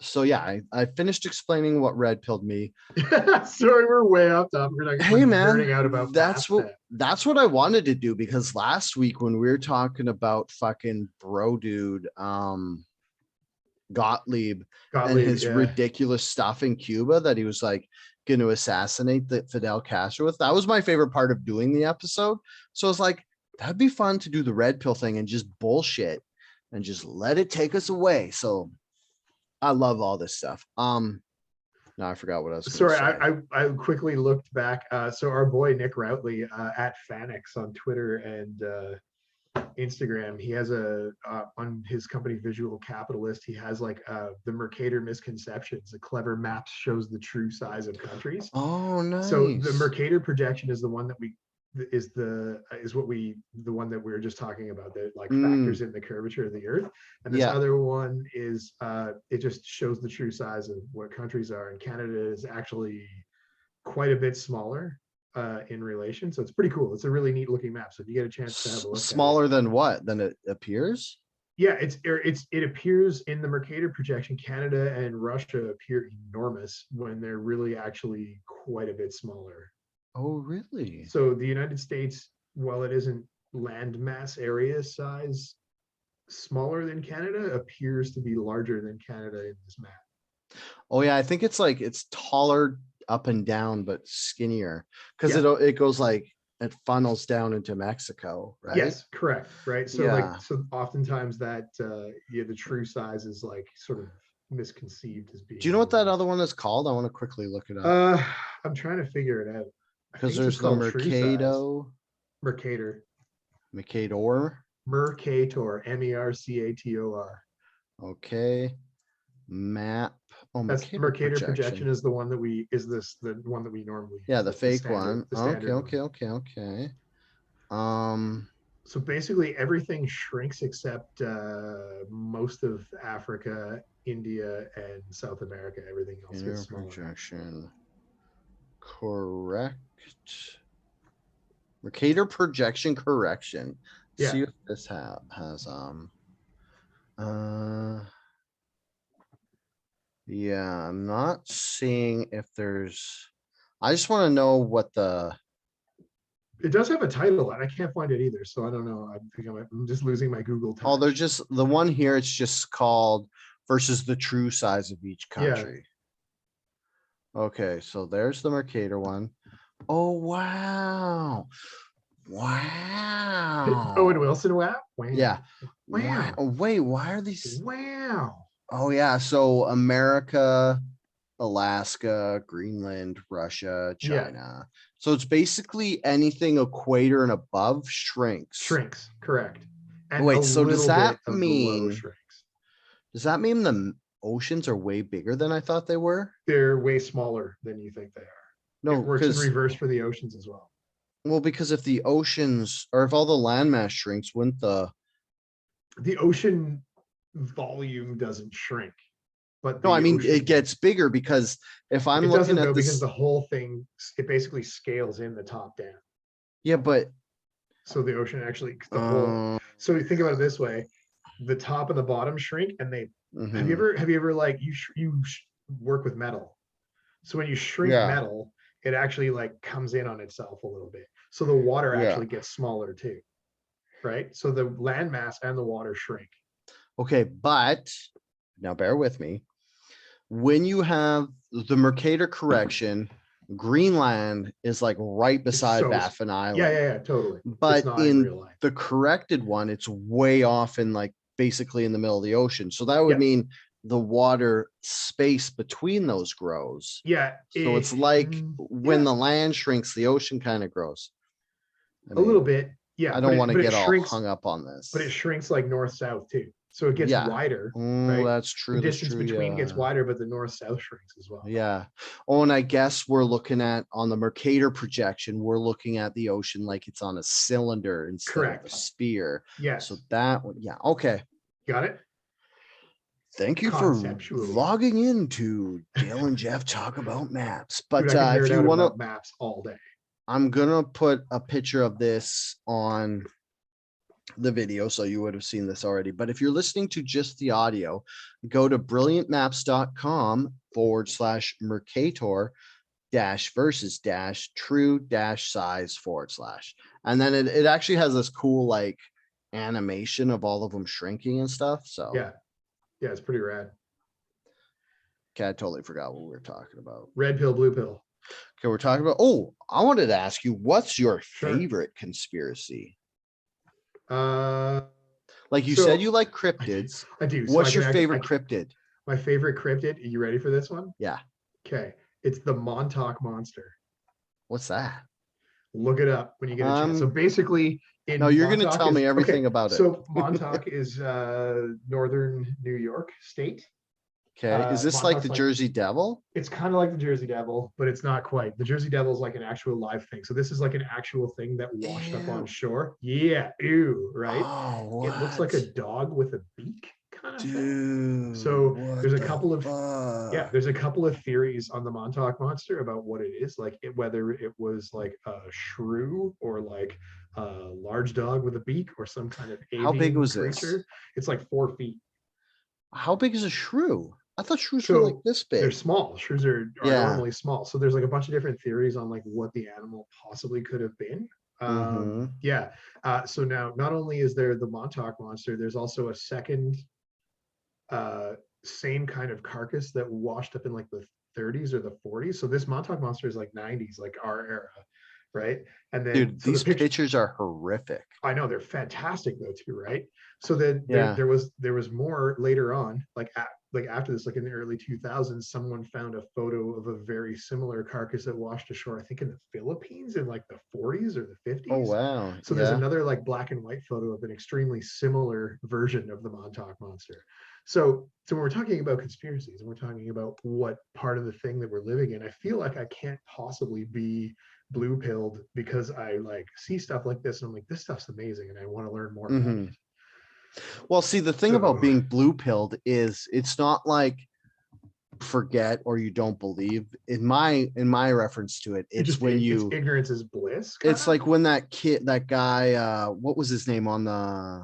So yeah, I finished explaining what red pilled me. Sorry, we're way off topic. Hey man, out about that's what I wanted to do, because last week when we were talking about fucking bro dude Gottlieb and his ridiculous stuff in Cuba that he was like going to assassinate the Fidel Castro with, that was my favorite part of doing the episode. So I was like, that'd be fun to do the red pill thing and just bullshit and just let it take us away. So I love all this stuff. No, I forgot what I was. Sorry, I quickly looked back. So our boy Nick Routley at Fanix on Twitter and Instagram, he has on his company Visual Capitalist, he has like the Mercator misconceptions. The clever maps shows the true size of countries. Oh, nice. So the Mercator projection is the one that the one that we were just talking about that like factors in the curvature of the Earth, and this other one is it just shows the true size of what countries are, and Canada is actually quite a bit smaller in relation, so it's pretty cool. It's a really neat looking map, so if you get a chance to have a look. Smaller than what? Than it appears? Yeah, it appears in the Mercator projection, Canada and Russia appear enormous when they're really actually quite a bit smaller. Oh, really? So the United States, while it isn't land mass area size smaller than Canada, appears to be larger than Canada in this map. Oh yeah, I think it's like it's taller up and down, but skinnier, because it goes like it funnels down into Mexico, right? Yes, correct. Right. So so oftentimes that the true size is like sort of misconceived as being. Do you know what that other one is called? I want to quickly look it up. I'm trying to figure it out. Because there's the Mercator. Mercator. Mercator. Mercator. Mercator. Okay. Map Oh, That's Mercator Mercator projection projection. is the one that we the one that we normally Yeah, the fake standard, one. the Okay, standard one. okay, okay, okay. Um, So basically everything shrinks except most of Africa, India, and South America. Everything else gets inner smaller. projection. Correct. Mercator projection correction. Yeah. See if this has uh yeah, I'm not seeing if there's, I just want to know what the, It does have a title, and I can't find it either. So I don't know. I think I'm just losing my Google oh, they're touch. just the one here, it's just called versus the true size of each Yeah. country. Okay, so there's the Mercator one. Oh wow. Owen Wow. Wilson. Wow. Wow. Yeah. Wow. Wow. Wait, why are these? Wow. Oh yeah, so America, Alaska, Greenland, Russia, Yeah. China. So it's basically anything equator and above shrinks. Shrinks. Correct. And a Wait, so does little that bit of below mean, shrinks. does that mean the oceans are way bigger than I thought they were? They're way smaller than you think they are. No, It works in because, reverse for the oceans as well. well, because if the oceans or if all the landmass shrinks, wouldn't the, The ocean volume doesn't shrink, but no, I the mean, it ocean, gets bigger because if I'm it looking doesn't though, at because this, the whole thing, it basically scales in the top down. yeah, but, So the ocean actually, the whole, so you think about it this way, the top and the bottom shrink, and they, mhm, have you ever like, work with metal. So when you shrink yeah, metal, it actually like comes in on itself a little bit. So the water yeah. actually gets smaller too, right? So the land mass and the water shrink. Okay, but now bear with me. When you have the Mercator correction, Greenland is like right It's beside so, Baffin yeah, Island. yeah, yeah, totally. It's But not in in real life. the corrected one, it's way off in like basically in the middle of the ocean. So that would Yeah. mean the water space between those grows. Yeah. So it's like when Yeah, the land shrinks, the ocean kind of grows. I a little mean, bit. Yeah, I don't want to but it get all shrinks, hung up on but it this. shrinks like north-south too. So it gets Yeah. wider, Oh, right? that's The true. That's distance true. between gets Yeah. wider, but the north-south shrinks as well. Yeah. Oh, and I guess we're looking at on the Mercator projection, we're looking at the ocean like it's on a cylinder instead of a Correct. sphere. Yes. So that one, yeah. Okay. Got it? Thank you for Conceptually. logging into Dale and Jeff talk about maps. Dude, But I can if nerd you out want to, about maps all day. I'm gonna put a picture of this on the video, so you would have seen this already. But if you're listening to just the audio, go to brilliantmaps.com/Mercator versus true size /. And then it actually has this cool like animation of all of them shrinking and stuff. So Yeah. Yeah, it's pretty rad. okay, I totally forgot what we were talking about. Red pill, blue pill. Okay, we're talking about, oh, I wanted to ask you, what's your Sure. favorite conspiracy? Like you said you like cryptids. I do. What's your favorite cryptid? My favorite cryptid. Are you ready for this one? Yeah. Okay. It's the Montauk monster. What's that? Look it up when you get a chance. So basically, no, you're going to tell me everything about it. So Montauk is northern New York state. Okay. Is this like the Jersey Devil? It's kind of like the Jersey Devil, but it's not quite. The Jersey Devil is like an actual live thing. So this is like an actual thing that washed up on shore. Yeah. Ew. Right. Oh, what? It looks like a dog with a beak kind of thing. Dude. So there's a couple of, fuck? there's a couple of theories on the Montauk monster about what it is, like whether it was like a shrew or like a large dog with a beak or some kind of avian How big was creature. this? It's like 4 feet. How big is a shrew? I thought shrews were like this big. They're small. Shrews are normally small. So there's like a bunch of different theories on like what the animal possibly could have been. Yeah. So now not only is there the Montauk monster, there's also a second same kind of carcass that washed up in like the 30s or the 40s. So this Montauk monster is like 90s, like our era. right? And then Dude, so the these picture, pictures are horrific. I know they're fantastic though too, right? So then Yeah. there was more later on, like after this, like in the early 2000s, someone found a photo of a very similar carcass that washed ashore, I think in the Philippines in like the 40s or the Oh 50s. wow. So there's Yeah. another like black and white photo of an extremely similar version of the Montauk monster. So when we're talking about conspiracies and we're talking about what part of the thing that we're living in, I feel like I can't possibly be blue pilled because I like see stuff like this and I'm like, this stuff's amazing and I want to learn more about Hmm. it. Well, see, the thing about So being blue pilled is it's not like forget or you don't believe. In my reference to it, it it's just when it's you ignorance is bliss, kind it's of. like when that guy, what was his name on the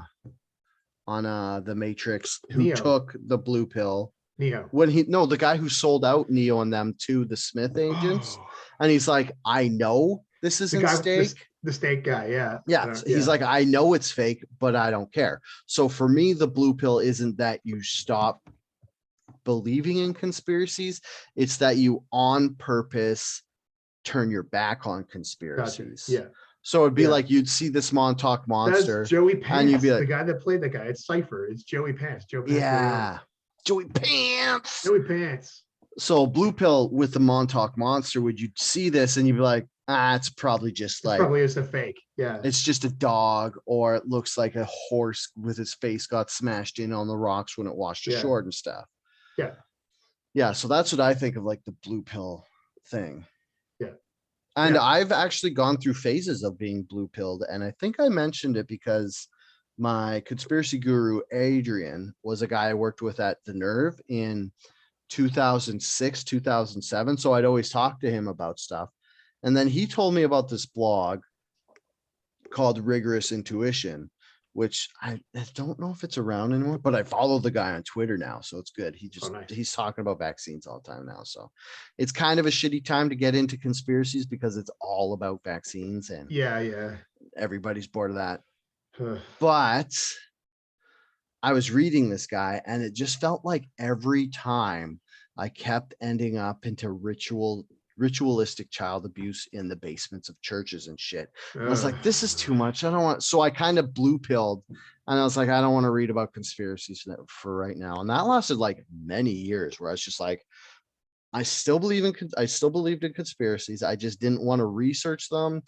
Matrix, who Neo, took the blue pill, Neo. when he no the guy who sold out Neo and them to the Smith agents, Oh, and he's like, I know this the isn't guy with steak. the steak guy, yeah. Yeah, he's Yeah, like, I know it's fake, but I don't care. So for me, the blue pill isn't that you stop believing in conspiracies, it's that you on purpose turn your back on gotcha. conspiracies. Yeah, So it'd be yeah. like you'd see this Montauk That's monster Joey and you'd be Pants, the like, guy that played that guy. It's Cypher. It's Joey Pants, Joe Pantoliano. yeah, Joey Pants. Joey Pants. So blue pill with the Montauk monster, would you see this and you'd be like, it's probably just It's like, probably just a fake. Yeah, it's just a dog, or it looks like a horse with his face got smashed in on the rocks when it washed yeah, ashore and stuff. yeah, Yeah, so that's what I think of like the blue pill thing. yeah, And yeah. I've actually gone through phases of being blue pilled. And I think I mentioned it because my conspiracy guru, Adrian, was a guy I worked with at The Nerve in 2006, 2007. So I'd always talk to him about stuff. And then he told me about this blog called Rigorous Intuition, which I don't know if it's around anymore, but I follow the guy on Twitter now, so it's good. Oh, nice. He's talking about vaccines all the time now. So it's kind of a shitty time to get into conspiracies because it's all about vaccines and Yeah, yeah. everybody's bored of that. But I was reading this guy and it just felt like every time I kept ending up into ritualistic child abuse in the basements of churches and shit. I was like, this is too much. I don't want, so I kind of blue pilled and I was like, I don't want to read about conspiracies for right now. And that lasted like many years where I was just like, I still believed in conspiracies. I just didn't want to research them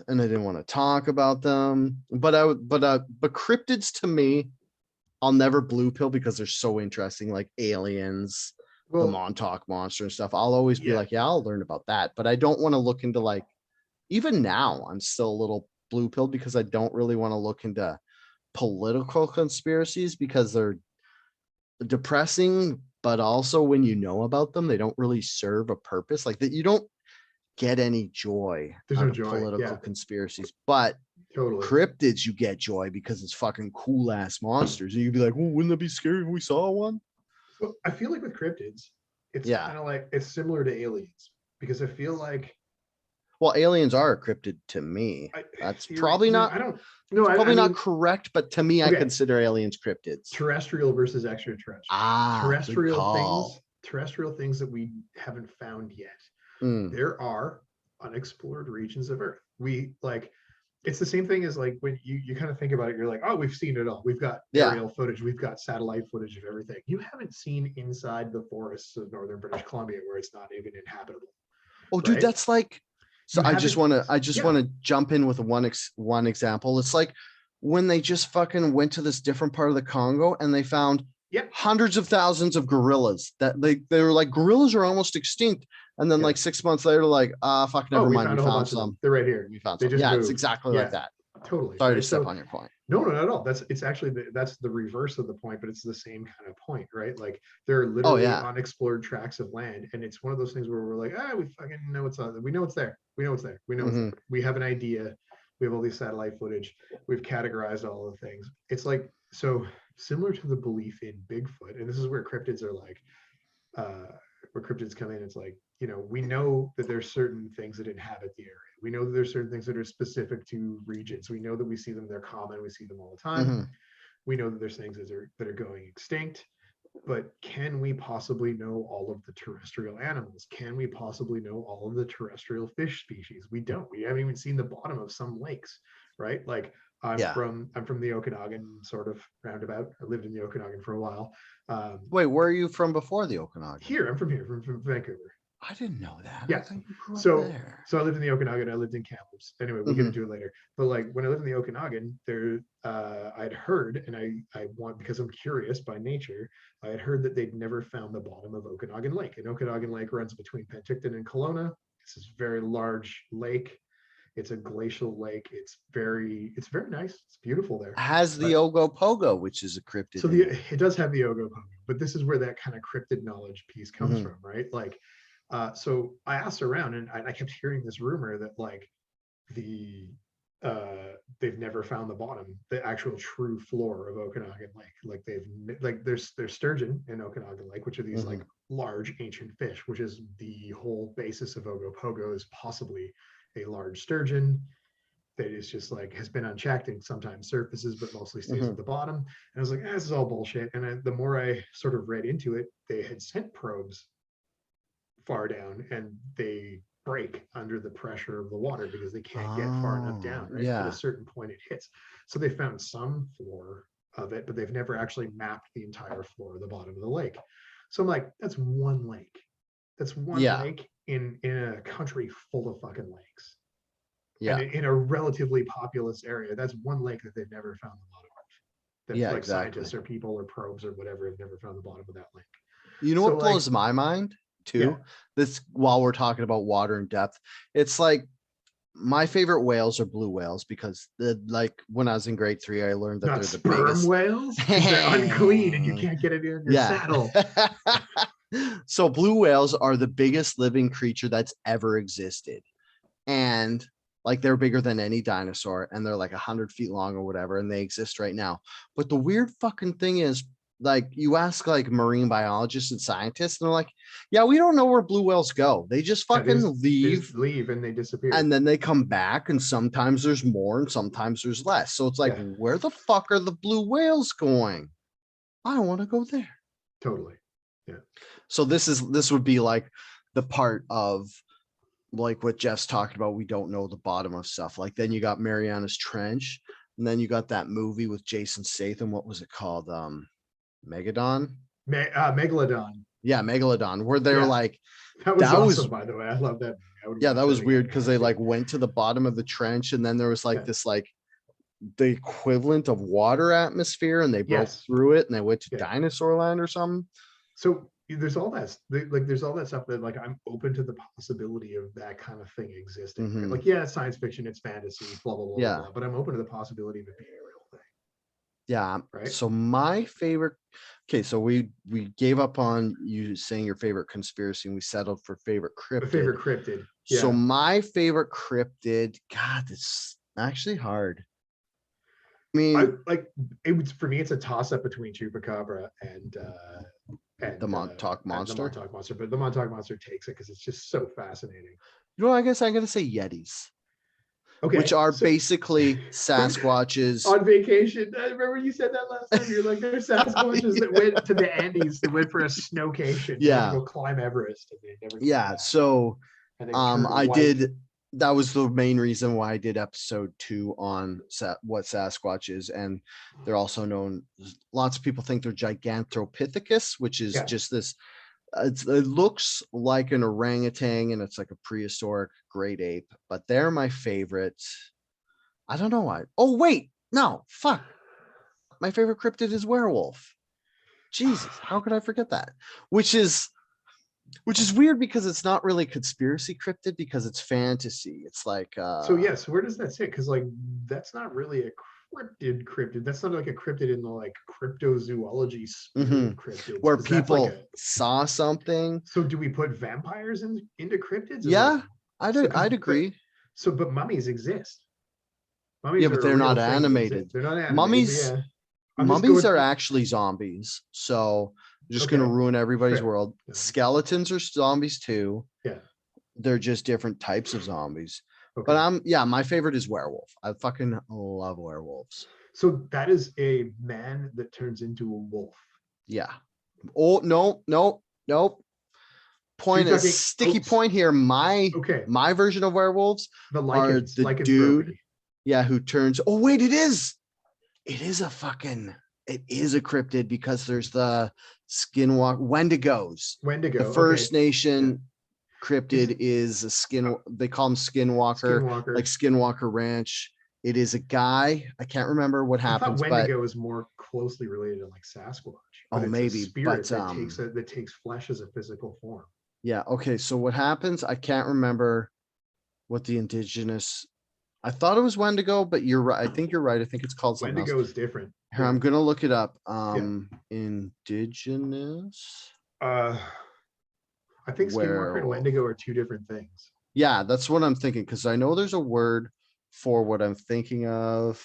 and I didn't want to talk about them. But cryptids to me, I'll never blue pill because they're so interesting, like aliens, the Well, Montauk monster and stuff. I'll always be yeah. like, yeah, I'll learn about that. But I don't want to look into like, even now, I'm still a little blue pilled because I don't really want to look into political conspiracies because they're depressing, but also when you know about them, they don't really serve a purpose. Like that, you don't get any joy There's out no of joy. political Yeah, conspiracies. But totally. cryptids, you get joy because it's fucking cool ass monsters. And you'd be like, well, wouldn't that be scary if we saw one? So I feel like with cryptids, it's Yeah. kind of like it's similar to aliens because I feel like Well, aliens are a cryptid to me. I That's theory. probably I not don't. No, I not mean, correct, but to me, I okay. consider aliens cryptids. Terrestrial versus extraterrestrial. Good call. Terrestrial things that we haven't found yet. Mm, There are unexplored regions of Earth. We like it's the same thing as like when you kind of think about it, you're like, oh, we've seen it all. We've got yeah. aerial footage, we've got satellite footage of everything. You haven't seen inside the forests of northern British Columbia where it's not even inhabitable. Oh, dude, Right? that's like. So You I just haven't, want to yeah, jump in with one example. It's like when they just fucking went to this different part of the Congo and they found yeah, hundreds of thousands of gorillas that they were like, gorillas are almost extinct. And then yeah. like 6 months later, like, fuck, Oh, never we mind. We found a whole found bunch of them. some. They're right here. We found They some. just Yeah, it's moved. exactly like Yeah, that. totally. Sorry to Right. step So on your point. no, not at all. It's actually that's the reverse of the point, but it's the same kind of point, right? Like there are Oh literally yeah. unexplored tracts of land, and it's one of those things where we're like, we fucking know it's on. We know it's there. We know it's there. We know it's Hmm. there. We have an idea. We have all these satellite footage. We've categorized all the things. It's like so similar to the belief in Bigfoot, and this is where cryptids are like, where cryptids come in. It's like we know that there's certain things that inhabit the area. We know that there's certain things that are specific to regions. We know that we see them, they're common, we see them all the time. Hmm. We know that there's things that are going extinct. but can we possibly know all of the terrestrial animals? Can we possibly know all of the terrestrial fish species? We don't. We haven't even seen the bottom of some lakes, right? Like Yeah. I'm from the Okanagan, sort of roundabout. I lived in the Okanagan for a while. Wait, where are you from before the Okanagan? I'm from here, from Vancouver. I didn't know that. I Yeah. thought you grew up So there. so I lived in the Okanagan. I lived in Kamloops. Anyway, we'll get into it later. But like when I lived in the Okanagan, I'd heard, and I want, because I'm curious by nature, I had heard that they'd never found the bottom of Okanagan Lake. And Okanagan Lake runs between Penticton and Kelowna. This is a very large lake. It's a glacial lake. It's very nice. It's beautiful there. Has the But Ogopogo, which is a cryptid. so it does have the Ogopogo, but this is where that kind of cryptid knowledge piece comes Mhm. from, right? Like, so I asked around, and I kept hearing this rumor that like the they've never found the bottom, the actual true floor of Okanagan Lake. Like there's sturgeon in Okanagan Lake, which are these like large ancient fish, which is the whole basis of Ogopogo, is possibly a large sturgeon that is just like has been unchecked and sometimes surfaces, but mostly stays at the bottom. And I was like, this is all bullshit. And the more I sort of read into it, they had sent probes far down and they break under the pressure of the water because they can't get far enough down, right? Yeah. At a certain point it hits. So they found some floor of it, but they've never actually mapped the entire floor of the bottom of the lake. So I'm like, that's one lake. That's one lake in a country full of fucking lakes. Yeah. And in a relatively populous area, that's one lake that they've never found the bottom of. That like scientists or people or probes or whatever have never found the bottom of that lake. You know what blows my mind too? This, while we're talking about water and depth, it's like my favorite whales are blue whales because like when I was in grade 3, I learned that Not they're the sperm biggest whales, because they're unclean and you can't get it in your saddle. So blue whales are the biggest living creature that's ever existed. And like they're bigger than any dinosaur and they're like 100 feet long or whatever. And they exist right now. But the weird fucking thing is, like, you ask like marine biologists and scientists and they're like, yeah, we don't know where blue whales go. They just fucking leave and they disappear. And then they come back and sometimes there's more and sometimes there's less. So it's like, where the fuck are the blue whales going? I want to go there. Totally. Yeah. So this would be like the part of like what Jeff's talking about. We don't know the bottom of stuff. Like then you got Mariana's Trench, and then you got that movie with Jason Statham. What was it called? Megalodon. Yeah, Megalodon. Where they're like, that was awesome, by the way. I love that. That was weird because they like went to the bottom of the trench, and then there was like this like the equivalent of water atmosphere, and they broke through it, and they went to Dinosaur Land or something. So there's all that stuff that like I'm open to the possibility of that kind of thing existing. Like, it's science fiction, it's fantasy, blah blah blah, blah, but I'm open to the possibility of it being a real thing. Yeah. Right. So my favorite. Okay, so we gave up on you saying your favorite conspiracy, and we settled for favorite cryptid. Yeah. So my favorite cryptid. God, it's actually hard. I mean, for me, it's a toss up between Chupacabra and the Montauk monster. But the Montauk monster takes it because it's just so fascinating. You know, I guess I'm gonna say Yetis. Okay, which are basically Sasquatches on vacation. I remember you said that last time. You're like, there's Sasquatches that went to the Andes, that went for a snowcation, to go climb Everest, and they never. Yeah, so I did. That was the main reason why I did episode 2 on what Sasquatch is, and they're also known. Lots of people think they're Gigantopithecus, which is just this. It looks like an orangutan and it's like a prehistoric great ape, but they're my favorite. I don't know why. Oh, wait, no, fuck. My favorite cryptid is werewolf. Jesus, how could I forget that? Which is weird because it's not really conspiracy cryptid because it's fantasy. It's like so where does that sit? Because like that's not really a cryptid. That's not like a cryptid in the like cryptozoology cryptids, where people saw something. So do we put vampires into cryptids? Yeah, I'd agree. But mummies exist. Mummies but they're not animated. They're not animated. Mummies are actually zombies. So I'm just gonna ruin everybody's world. Yeah. Skeletons are zombies too. Yeah. They're just different types of zombies. Okay. But my favorite is werewolf. I fucking love werewolves. So that is a man that turns into a wolf. Yeah. Oh, no, no, nope. Point you're is talking- sticky oops. point here. Okay, My version of werewolves the are lichens, the lycanthropy. dude, yeah, who turns. Oh wait, it is a fucking. It is a cryptid because there's the skinwalker Wendigos. Wendigo. The First Okay. Nation cryptid is a skin. They call him Skinwalker, Skinwalker. like Skinwalker Ranch. It is a guy. I can't remember what I thought happens, but Wendigo is more closely related to like Sasquatch. But oh, it's maybe, a spirit but that takes flesh as a physical form. yeah. Okay. So what happens? I can't remember what the indigenous. I thought it was Wendigo, but you're right. I think you're right. I think it's called something Wendigo else. is different. Here, I'm gonna look it up. Yeah. Indigenous. I think Skinwalker and Werewolf. Wendigo are two different things. Yeah, that's what I'm thinking because I know there's a word for what I'm thinking of.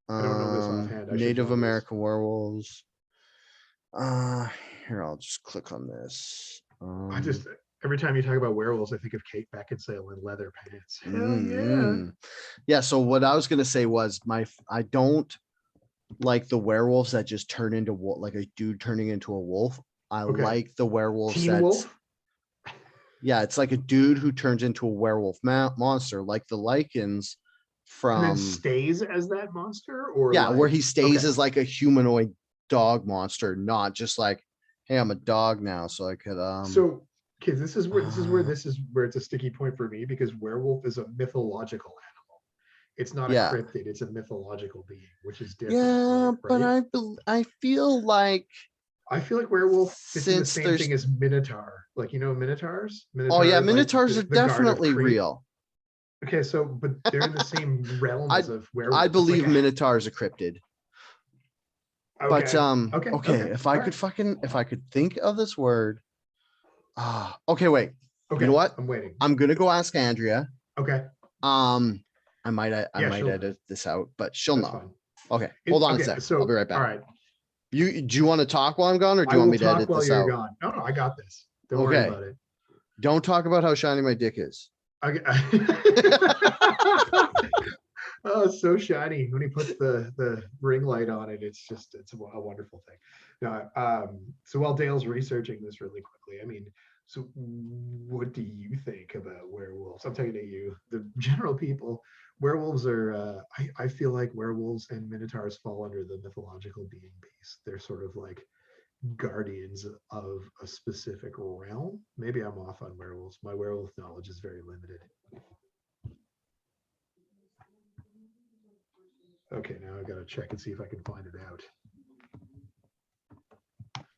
I don't know this offhand. I should Native know this. American werewolves. Here, I'll just click on this. I just every time you talk about werewolves, I think of Kate Beckinsale in leather pants. Hell yeah. mm, yeah. So what I was gonna say was I don't like the werewolves that just turn into like a dude turning into a wolf. I Okay. like the werewolves Teen that Wolf. yeah, it's like a dude who turns into a werewolf monster, like the lichens And then from stays as that monster, or yeah, where like, he stays okay. as like a humanoid dog monster, not just like, hey, I'm a dog now, so I could So okay, this is where it's a sticky point for me because werewolf is a mythological animal. It's not a yeah. cryptid, it's a mythological being, which is different. Yeah, but right? I feel like I feel like werewolf fits in the since same there's thing as minotaur. Like, you know, minotaurs? oh yeah, Minotaur, like minotaurs are the guard of definitely Crete. real. Okay, so but they're in the same realms of I werewolf. It's believe like minotaur is a cryptid. But okay, if I could if I could think of this word. Okay, wait. Okay, You know what? I'm waiting. I'm gonna go ask Andrea. Okay. I might edit this out, but she'll know. Fine. Okay, hold on a sec. So I'll be right back. All right. Do you want to talk while I'm gone, or do I you want will me to talk edit while this you're out? gone. No, I got this. Don't worry about it. Don't talk about how shiny my dick is. Oh, it's so shiny when he puts the ring light on it. It's a wonderful thing. Now, so while Dale's researching this really quickly, I mean, so what do you think about werewolves? I'm talking to you, the general people. Werewolves are, I feel like werewolves and minotaurs fall under the mythological being piece. They're sort of like guardians of a specific realm. Maybe I'm off on werewolves. My werewolf knowledge is very limited. Okay, now I gotta check and see if I can find it out.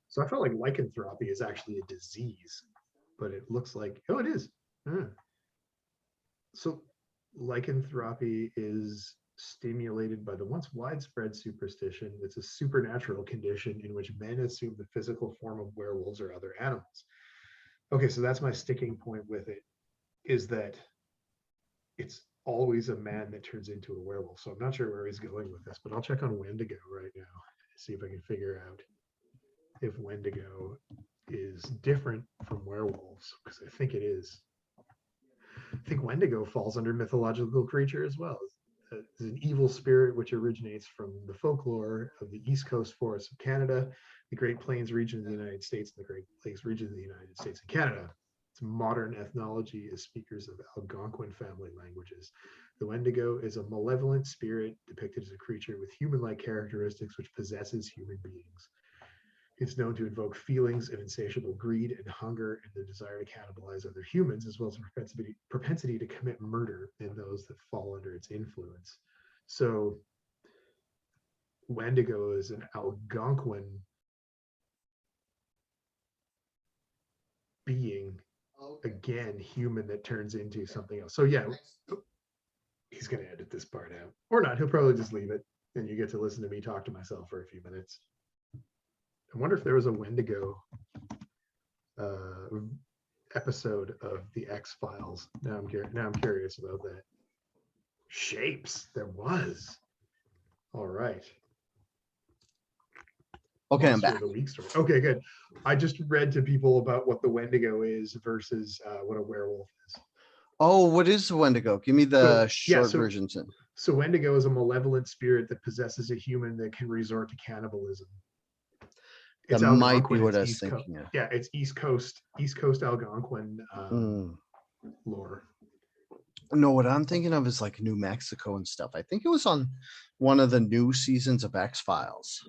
So I felt like lycanthropy is actually a disease, but it looks like, oh, it is. So lycanthropy is stimulated by the once widespread superstition. It's a supernatural condition in which men assume the physical form of werewolves or other animals. Okay, so that's my sticking point with it, is that it's always a man that turns into a werewolf. So I'm not sure where he's going with this, but I'll check on Wendigo right now, see if I can figure out if Wendigo is different from werewolves, because I think it is. I think Wendigo falls under mythological creature as well. It's an evil spirit which originates from the folklore of the East Coast forests of Canada, the Great Plains region of the United States, and the Great Lakes region of the United States and Canada. Its modern ethnology is speakers of Algonquin family languages. The Wendigo is a malevolent spirit depicted as a creature with human-like characteristics which possesses human beings. It's known to invoke feelings of insatiable greed and hunger and the desire to cannibalize other humans, as well as a propensity to commit murder in those that fall under its influence. So Wendigo is an Algonquin being, again, human that turns into something else. So yeah, he's going to edit this part out. Or not, he'll probably just leave it, and you get to listen to me talk to myself for a few minutes. I wonder if there was a Wendigo episode of the X-Files. Now I'm curious about that. Shapes, there was. All right. Okay, I'm back. The week story. Okay, good. I just read to people about what the Wendigo is versus what a werewolf is. Oh, what is the Wendigo? Give me the short version. So Wendigo is a malevolent spirit that possesses a human that can resort to cannibalism. That It's might be Algonquin. what It's I was East Coast. thinking of. Yeah, it's East Coast Algonquin Mm. lore. No, what I'm thinking of is like New Mexico and stuff. I think it was on one of the new seasons of X-Files.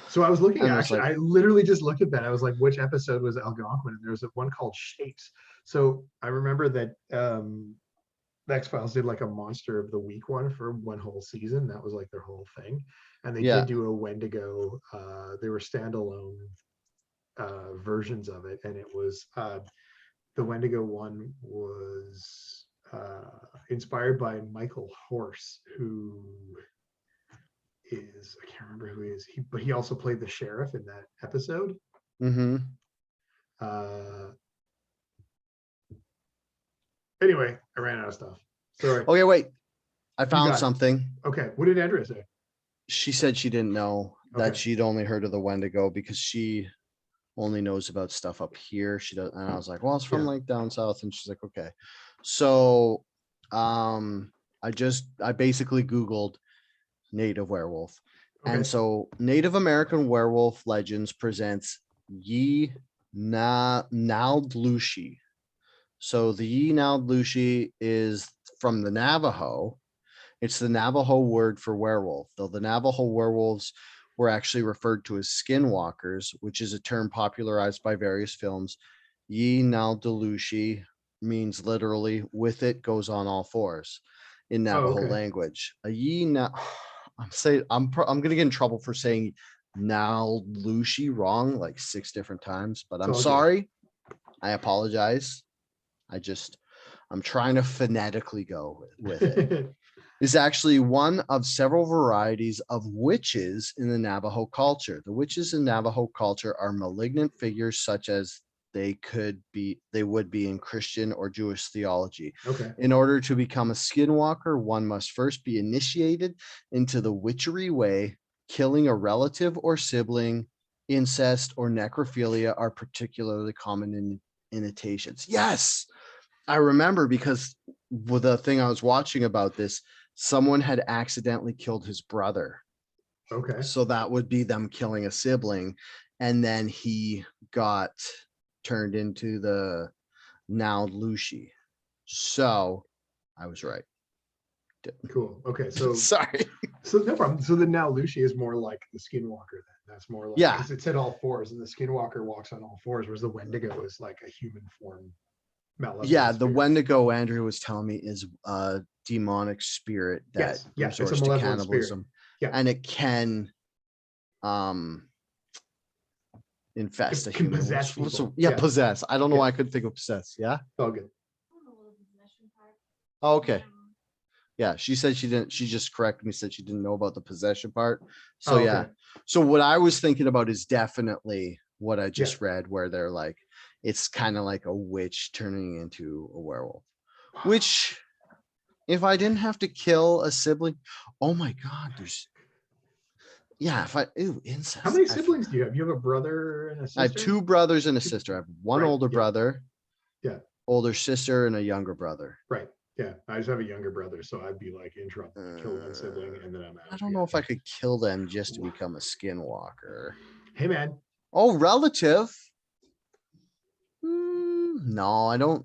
So I was looking, And it's actually, like, I literally just looked at that. I was like, which episode was Algonquin? And there's one called Shapes. So I remember that the X-Files did like a Monster of the Week one for one whole season. That was like their whole thing. And they yeah, did do a Wendigo. They were standalone versions of it. And it was the Wendigo one was inspired by Michael Horse, who is, I can't remember who he is, but he also played the sheriff in that episode. mm-hmm. Anyway, I ran out of stuff. Sorry. Okay, wait. I You found got it. something. Okay. What did Andrea say? She said she didn't know that Okay. she'd only heard of the Wendigo because she only knows about stuff up here. She does, and I was like, well, it's from Yeah. like down south, and she's like, okay. So, I basically Googled Native werewolf, and Okay. so Native American Werewolf Legends presents Yi Naldlushi. So the Yi Naldlushi is from the Navajo. It's the Navajo word for werewolf, though the Navajo werewolves were actually referred to as skinwalkers, which is a term popularized by various films. Yi Naldlushi means literally with it goes on all fours in Navajo okay. language. A Yi na I'm gonna get in trouble for saying Naldlushi wrong like 6 different times, but It's I'm all good. sorry. I apologize. I'm trying to phonetically go with it. Is actually one of several varieties of witches in the Navajo culture. The witches in Navajo culture are malignant figures such as they would be in Christian or Jewish theology. Okay. In order to become a skinwalker, one must first be initiated into the witchery way. Killing a relative or sibling, incest, or necrophilia are particularly common initiations. Yes, I remember because with the thing I was watching about this, someone had accidentally killed his brother. Okay. So that would be them killing a sibling. And then he got turned into the Naldlushi. So I was right. Cool. Okay. So Sorry. So no problem. So the now Lucy is more like the Skinwalker then. That's more like, Yeah. because it said all fours, and the Skinwalker walks on all fours, whereas the Wendigo is like a human form. Yeah, the Spirit. Wendigo Andrew was telling me is a demonic spirit that Yes, it's a resorts to malevolent spirit. cannibalism. Yeah. And it can infest a Can human. possess people. Yeah, Yeah. possess. I don't know Yeah. why I couldn't think of possess. Yeah. All good. Oh, okay. Yeah, she said she didn't. She just corrected me. Said she didn't know about the possession part. So okay. yeah. So what I was thinking about is definitely what I just Yeah. read, where they're like, it's kind of like a witch turning into a werewolf. Which, if I didn't have to kill a sibling, oh my god, there's. Yeah, if I incest. How many siblings do you have? You have a brother and a sister? I have 2 brothers and a sister. I have one Right, older yeah. brother. Yeah. Older sister and a younger brother. Right. Yeah. I just have a younger brother, so I'd be like interrupt, kill one sibling, and then I'm out. I don't know if I could kill them just to become a skinwalker. Hey man. Oh, relative. No, I don't.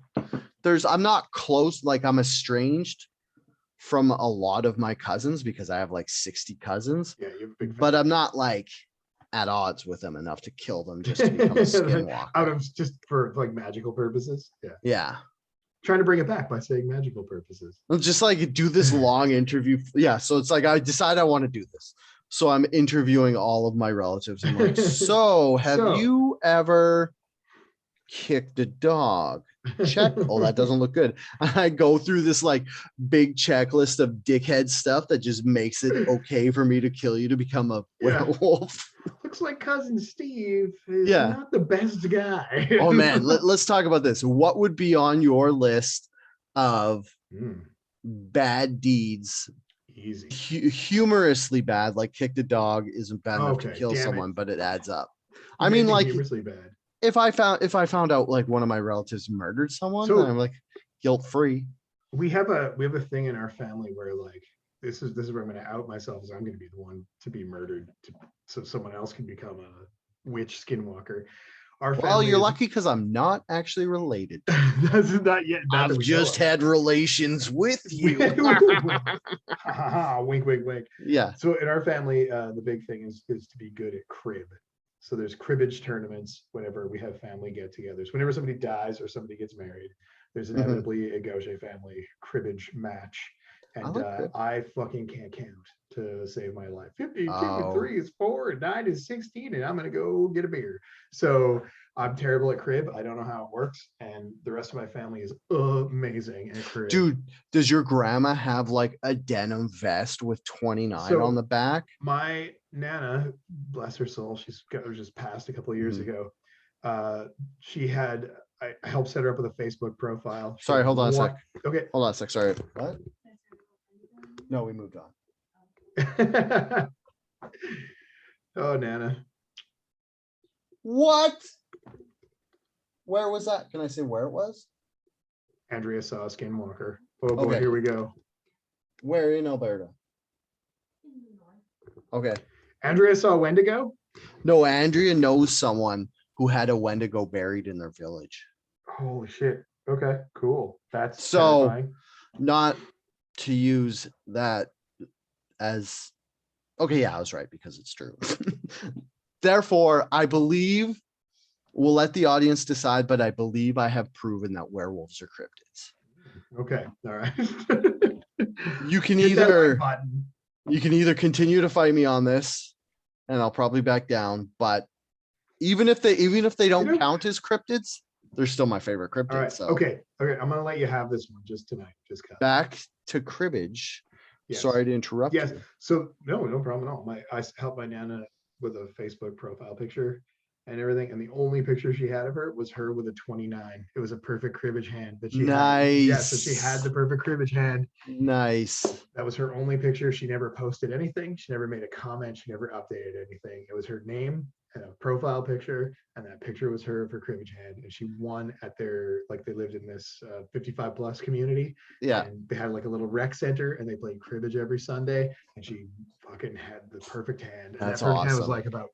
I'm not close. Like I'm estranged from a lot of my cousins because I have like 60 cousins. Yeah, you have a big family. But I'm not like at odds with them enough to kill them just to become a skinwalker. Out of just for like magical purposes. Yeah. Yeah. Trying to bring it back by saying magical purposes. I'll just like do this long interview. Yeah. So it's like I decide I want to do this. So I'm interviewing all of my relatives. I'm like, so have you ever kicked a dog? Check. Oh, that doesn't look good. I go through this like big checklist of dickhead stuff that just makes it okay for me to kill you to become a werewolf. Looks like cousin Steve is not the best guy. Oh man, let's talk about this. What would be on your list of bad deeds? Easy. Humorously bad, like kicked a dog isn't bad enough to kill someone, but it adds up. I mean, like humorously bad. If I found out like one of my relatives murdered someone, then I'm like guilt free. We have a thing in our family where like this is where I'm going to out myself, is I'm going to be the one to be murdered so someone else can become witch skinwalker. Our Well, family you're is lucky because I'm not actually related. that's not yet. Not that I've we know just of. had relations with you. Wink, wink, wink. Yeah. So in our family, the big thing is to be good at crib. So there's cribbage tournaments whenever we have family get-togethers. Whenever somebody dies or somebody gets married, there's inevitably a Gaucher family cribbage match. I And like crib. I fucking can't count to save my life. 52 and Oh. 3 is 4, and 9 is 16, and I'm gonna go get a beer. So I'm terrible at crib. I don't know how it works. And the rest of my family is amazing at crib. Dude, does your grandma have like a denim vest with 29 So- on the back? My Nana, bless her soul, she's just passed a couple of years ago. She had, I helped set her up with a Facebook profile. She Sorry, had hold on a sec. Okay. Hold on a sec. Sorry. What? No, we moved on. Oh, Nana. What? Where was that? Can I say where it was? Andrea saw a skinwalker. Oh boy, Okay. here we go. Where in Alberta? Okay. Andrea saw a Wendigo? No, Andrea knows someone who had a Wendigo buried in their village. Holy shit. Okay, cool. That's So, terrifying. not to use that as okay, yeah, I was right because it's true. Therefore, I believe we'll let the audience decide, but I believe I have proven that werewolves are cryptids. Okay, all right. You can Hit that like either button. you can either continue to fight me on this, and I'll probably back down. But even if they don't You know- count as cryptids, they're still my favorite cryptids. All right. So Okay. I'm gonna let you have this one just tonight. Just cut. back to cribbage. Yes. Sorry to interrupt. Yes. You. So no problem at all. I helped my Nana with a Facebook profile picture and everything, and the only picture she had of her was her with a 29. It was a perfect cribbage hand that she had. Yes, so she had the perfect cribbage hand. Nice. That was her only picture. She never posted anything. She never made a comment. She never updated anything. It was her name and a profile picture, and that picture was her of her cribbage hand. And she won at their, like, they lived in this 55 plus community. Yeah. And they had like a little rec center, and they played cribbage every Sunday. And she fucking had the perfect hand. And That's that perfect hand was awesome. like about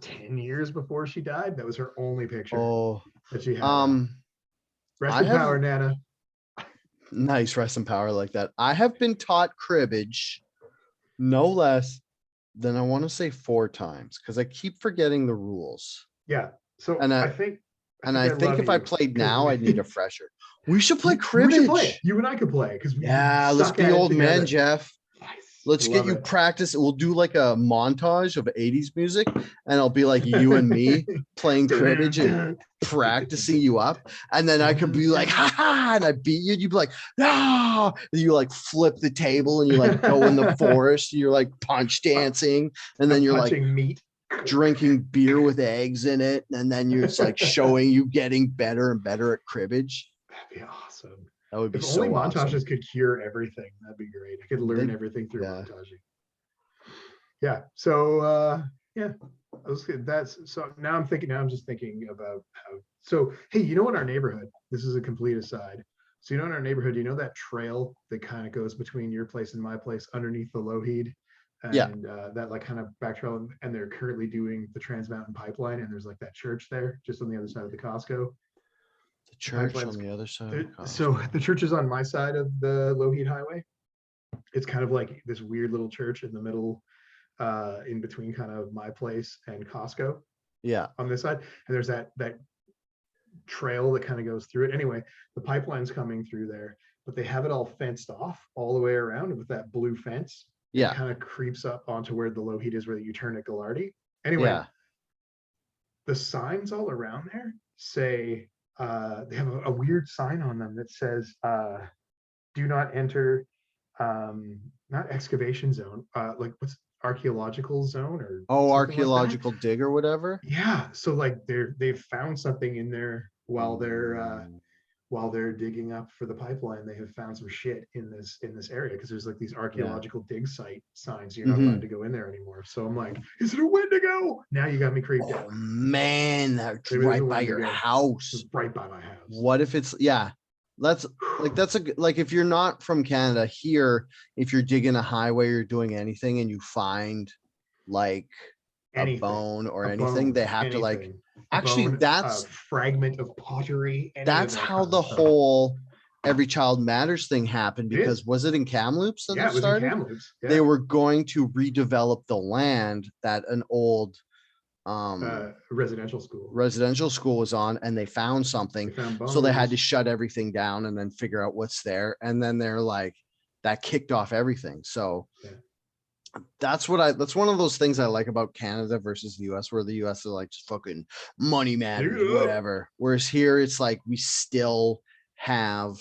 10 years before she died. That was her only picture Oh, that she had. Rest I in have- power, Nana. nice rest in power like that. I have been taught cribbage no less than I want to say 4 times because I keep forgetting the rules. Yeah. So And I think think if I love you. played now, I'd need a fresher. We should play We cribbage. should play it. You and I could play because Yeah, let's be old man, Jeff. Let's get you practice. We'll do like a montage of 80s music, and it'll be like you and me playing cribbage and practicing you up. And then I could be like, ha ha, and I beat you. And you'd be like, ah, and you like flip the table and you like go in the forest. You're like punch dancing, and then you're like meat, drinking beer with eggs in it. And then you're just like showing you getting better and better at cribbage. That'd be awesome. That would be If so only montages awesome. could cure everything, that'd be great. I could learn everything through yeah. montaging. Yeah. So yeah, that's so now I'm just thinking about how, so hey, you know, in our neighborhood, this is a complete aside. So you know, in our neighborhood, you know that trail that kind of goes between your place and my place underneath the Lougheed, and Yeah. that like kind of back trail, and they're currently doing the Trans Mountain Pipeline, and there's like that church there just on the other side of the Costco. The church on pipeline's- the other side. of the So Costco. the church is on my side of the Lougheed Highway. It's kind of like this weird little church in the middle, in between kind of my place and Costco Yeah. on this side. And there's that trail that kind of goes through it. Anyway, the pipeline's coming through there, but they have it all fenced off all the way around with that blue fence. Yeah. It kind of creeps up onto where the Lougheed is, where you turn at Gallardi. Anyway, Yeah. the signs all around there say, they have a weird sign on them that says, do not enter, not excavation zone, like what's archaeological zone or Oh, something like that. archaeological dig or whatever. Yeah, so like they've found something in there while they're digging up for the pipeline. They have found some shit in this area because there's like these archaeological dig site signs. You're not allowed to go in there anymore. So I'm like, is it a Wendigo? Now you got me creeped Oh out. man, that's Maybe there's right a by your Wendigo. house. It's right by my house. What if it's that's like if you're not from Canada here, if you're digging a highway or doing anything and you find like anything, bone or a anything, bone, they have to like, anything, a actually bone, a that's fragment of pottery, any of that's that how kind of the stuff. whole Every Child Matters thing happened, It because is. was it in Kamloops that Yeah, it it was in started? Kamloops. Yeah. They were going to redevelop the land that an old Residential school. residential school was on, and they found something. They found So they had to bones. shut everything down and then figure out what's there. And then they're like, that kicked off everything. So Yeah. that's one of those things I like about Canada versus the US, where the US are like just fucking money matters, Yeah. whatever. Whereas here it's like we still have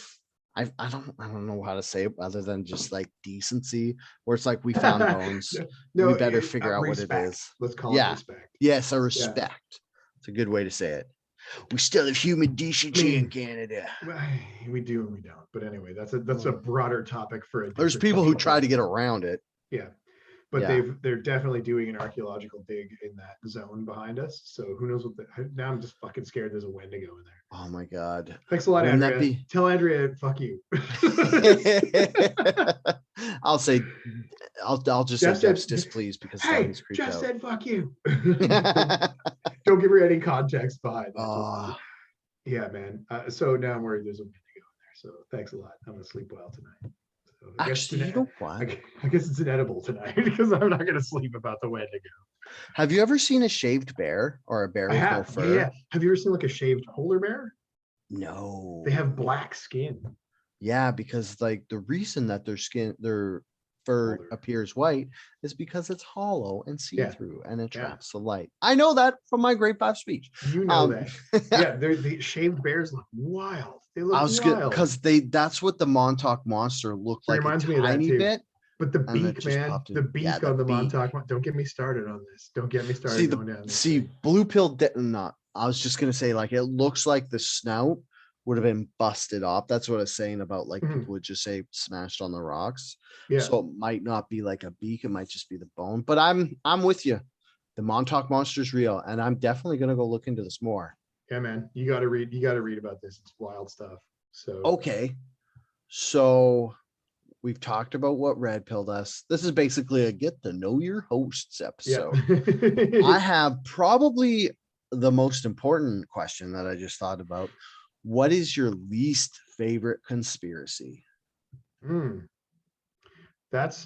I don't know how to say it other than just like decency, where it's like we found bones. No, We better figure out what it respect. is. Let's call it Yeah. respect. Yes, a Yeah. respect. It's a good way to say it. We still have human decency in Canada. We do and we don't. But anyway, that's a broader topic for a There's different people who podcast. try to get around it. Yeah. But Yeah. they're definitely doing an archaeological dig in that zone behind us. So who knows now I'm just fucking scared there's a Wendigo in there. Oh my God. Thanks a lot, Wouldn't Andrea. that be- Tell Andrea, fuck you. I'll say, I'll just Jeff say Jeff's said- displeased because Hey, Stephanie's creeped Jeff out. said fuck you. Don't give her any context behind that. Yeah, man. So now I'm worried there's a Wendigo in there. So thanks a lot. I'm gonna sleep well tonight. So I guess Actually, you know what? I guess it's inedible tonight because I'm not gonna sleep about the Wendigo. Have you ever seen a shaved bear or a bear I with no have. fur? Yeah. Have you ever seen like a shaved polar bear? No. They have black skin. Yeah, because like the reason that their fur Polar. appears white is because it's hollow and Yeah. see-through and it Yeah. traps the light. I know that from my grade 5 speech. You know that. Yeah, the shaved bears look wild. They look I was good wild. because that's what the Montauk monster looked It like reminds a me of that tiny too. bit. But the and it beak, just man, popped in. the beak Yeah, the on the beak. Montauk. Don't get me started on this. Don't get me started going down this. thing. Blue pill not. I was just gonna say, like, it looks like the snout would have been busted off. That's what I was saying about like Mhm. people would just say smashed on the rocks. Yeah. So it might not be like a beak, it might just be the bone. But I'm with you. The Montauk monster's real, and I'm definitely gonna go look into this more. Yeah, man. You gotta read about this. It's wild stuff. So Okay. So we've talked about what red pilled us. This is basically a get to know your hosts episode. yeah. I have probably the most important question that I just thought about. What is your least favorite conspiracy? That's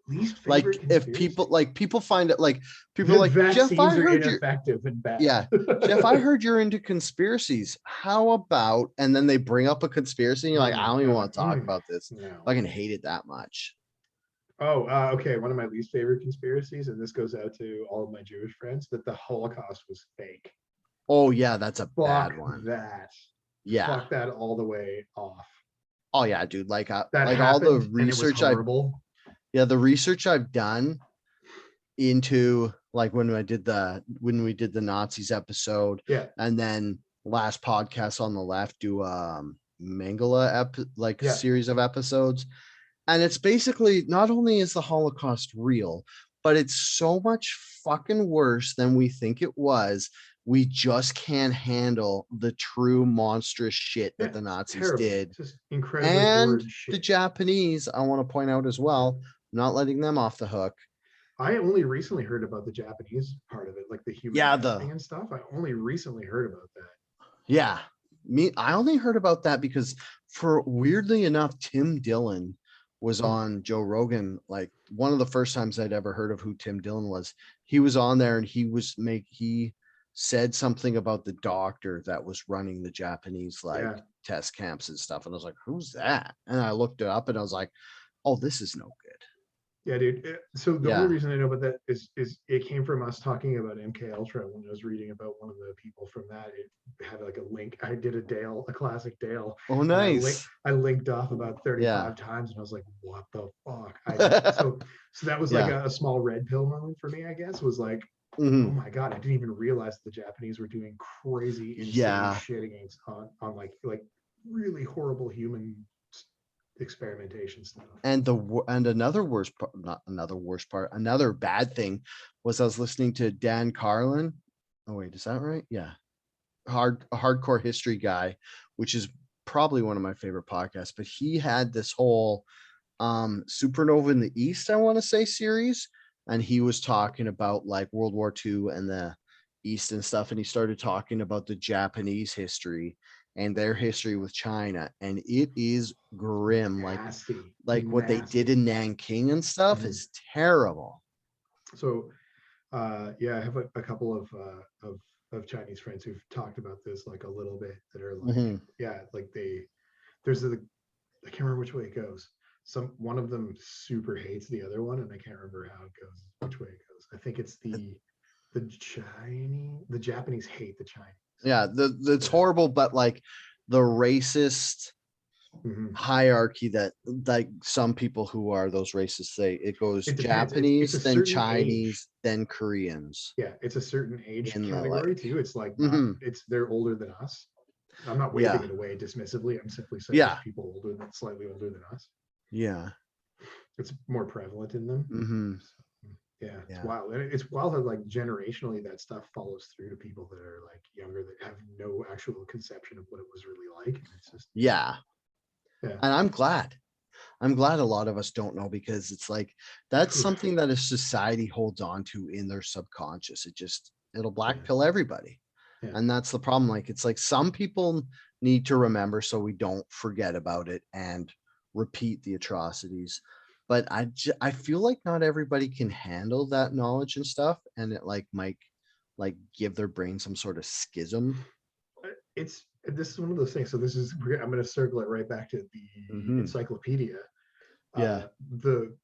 least Like favorite if conspiracy. people find it like people The are like, Jeff, vaccines I are heard you. ineffective and bad. Yeah. Jeff, I heard you're into conspiracies. How about, and then they bring up a conspiracy and you're like, I don't even want to talk about this. No. I can hate it that much. Oh, okay. One of my least favorite conspiracies, and this goes out to all of my Jewish friends, that the Holocaust was fake. Oh yeah, that's a bad Fuck one. that. Yeah. Fuck that all the way off. Oh yeah, dude. Like That all the happened, and it was research horrible. the research I've done into like when we did the Nazis episode, Yeah. and then last podcast on the left do Mangala series of episodes, and it's basically not only is the Holocaust real, but it's so much fucking worse than we think it was. We just can't handle the true monstrous shit that the Nazis did. Just incredibly And horrid shit. the Japanese, I want to point out as well, not letting them off the hook. I only recently heard about the Japanese part of it, like the human testing and stuff. I only recently heard about that. Yeah. I only heard about that because weirdly enough, Tim Dillon was on Joe Rogan. Like one of the first times I'd ever heard of who Tim Dillon was. He was on there and he said something about the doctor that was running the Japanese test camps and stuff. And I was like, who's that? And I looked it up and I was like, oh, this is no good. Yeah, dude. So the only reason I know about that is it came from us talking about MK Ultra when I was reading about one of the people from that. It had like a link. I did a classic Dale. Oh, nice. I linked off about 35 times, and I was like, "What the fuck?" So that was like a small red pill moment for me. I guess was like, oh my god, I didn't even realize the Japanese were doing crazy, insane shit against on like really horrible human experimentation stuff. And another bad thing was I was listening to Dan Carlin. Oh wait, is that right? Yeah. A hardcore history guy, which is probably one of my favorite podcasts, but he had this whole Supernova in the East, I want to say, series and he was talking about like World War II and the East and stuff, and he started talking about the Japanese history and their history with China, and it is grim. Nasty. Like what they did Nasty. in Nanking and stuff Mhm. is terrible. So yeah, I have a couple of Chinese friends who've talked about this like a little bit, that are like, Mhm. yeah, like there's a, I can't remember which way it goes. One of them super hates the other one, and I can't remember how it goes, which way it goes. I think it's the Japanese hate the Chinese. Yeah, it's horrible, but like the racist Mhm. hierarchy that like some people who are those racists say, it goes It depends. It's a Japanese, then certain age. Chinese, then Koreans Yeah, it's a certain age in the category like. too. It's like not, Mhm. they're older than us. I'm not waving Yeah, it away dismissively. I'm simply saying it's yeah, people slightly older than us. yeah. It's more prevalent in them. Hmm. So, yeah, it's Yeah, wild. And it's wild how like generationally that stuff follows through to people that are like younger, that have no actual conception of what it was really like. And it's just, yeah. yeah. And I'm glad a lot of us don't know, because it's like that's Oof. something that a society holds on to in their subconscious. It'll Yeah. black pill everybody. Yeah. And that's the problem. Like it's like some people need to remember so we don't forget about it and repeat the atrocities. But I feel like not everybody can handle that knowledge and stuff, and it like might like give their brain some sort of schism. This is one of those things. So this is, I'm going to circle it right back to the Hmm. encyclopedia. Yeah. The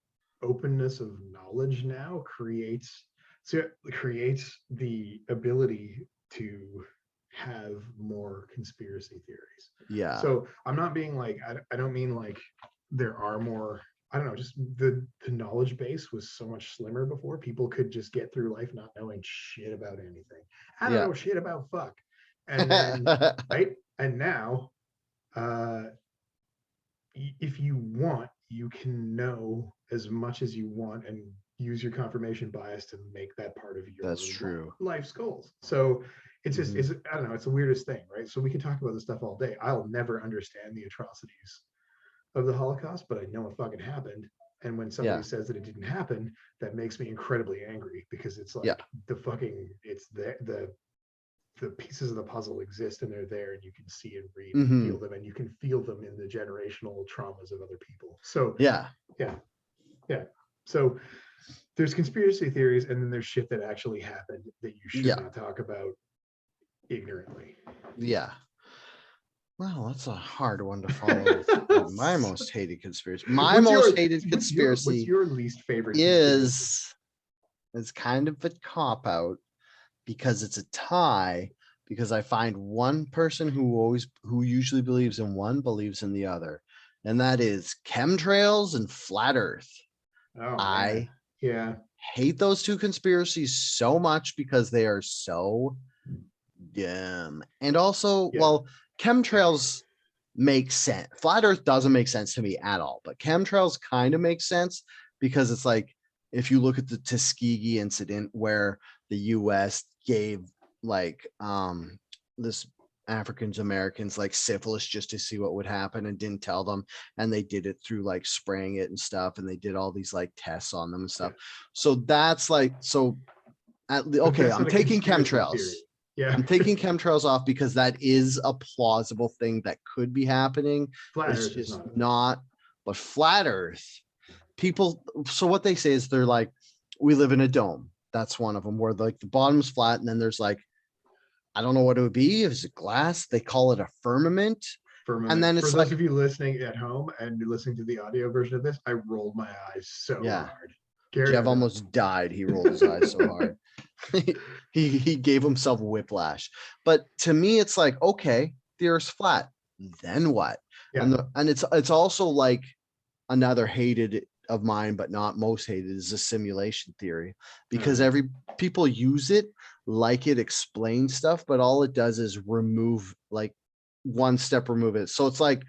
openness of knowledge now creates, so it creates the ability to have more conspiracy theories. Yeah. So I'm not being like, I don't mean like there are more, I don't know, just the knowledge base was so much slimmer before. People could just get through life not knowing shit about anything. I don't Yeah. know shit about fuck. And then, right? And now, uh, if you want, you can know as much as you want and use your confirmation bias to make that part of your That's true. life's goals. So it's just, Mhm. I don't know, it's the weirdest thing, right? So we can talk about this stuff all day. I'll never understand the atrocities of the Holocaust, but I know it fucking happened. And when somebody Yeah. says that it didn't happen, that makes me incredibly angry, because it's Yeah. like it's the pieces of the puzzle exist, and they're there, and you can see and read and Hmm. feel them, and you can feel them in the generational traumas of other people. So Yeah. yeah, yeah. So there's conspiracy theories, and then there's shit that actually happened that you should Yeah. not talk about ignorantly. Yeah. Well, that's a hard one to follow. With my most hated conspiracy. My what's most your hated what's conspiracy your least favorite conspiracy? is it's kind of a cop out, because it's a tie, because I find one person who usually believes in one believes in the other. And that is chemtrails and flat earth. Oh man, I yeah, hate those two conspiracies so much because they are so dumb. And also, yeah, well, chemtrails make sense. Flat Earth doesn't make sense to me at all, but chemtrails kind of make sense, because it's like if you look at the Tuskegee incident where the US gave like this Africans Americans like syphilis just to see what would happen and didn't tell them, and they did it through like spraying it and stuff, and they did all these like tests on them and yeah. stuff. So that's like so But okay, that's I'm not a taking conspiracy chemtrails. theory. Yeah, I'm taking chemtrails off because that is a plausible thing that could be happening. flat It's Earth is just not a thing. not. But flat Earth, people. So what they say is they're like, we live in a dome. That's one of them, where like the bottom's flat, and then there's like, I don't know what it would be. Is it glass? They call it a firmament, and Firmament. then For it's those like, of you listening at home and listening to the audio version of this, I rolled my eyes so yeah, hard. Carry Geoff on, John. almost died. He rolled his eyes so hard. he gave himself whiplash. But to me, it's like, okay, the Earth's flat. Then what? Yeah. And it's also like another hated of mine, but not most hated, is a simulation theory, because Yeah. people use it like it explains stuff, but all it does is remove like one step, remove it. So it's like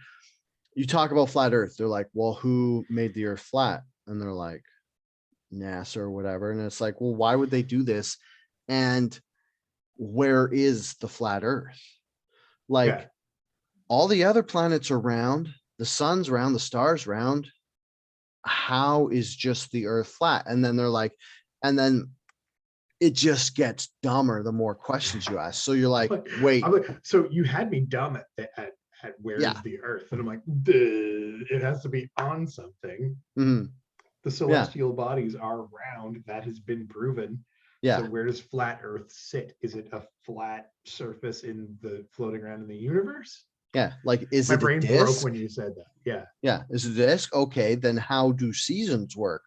you talk about flat Earth, they're like, well, who made the Earth flat? And they're like, NASA or whatever. And it's like, well, why would they do this? And where is the flat Earth? Like Yeah. all the other planets are round, the sun's round, the stars round. How is just the Earth flat? And then they're like, And then it just gets dumber the more questions you ask. So you're like, wait, I'm like, so you had me dumb at where yeah, is the Earth, and I'm like, "Duh, it has to be on something. mhm, The yeah, celestial bodies are round. That has been proven. So yeah, where does flat Earth sit? Is it a flat surface in the floating around in the universe? yeah. Like, is My it a brain broke disc? when you said that. Yeah. Yeah, is it a disc? Okay, then how do seasons work?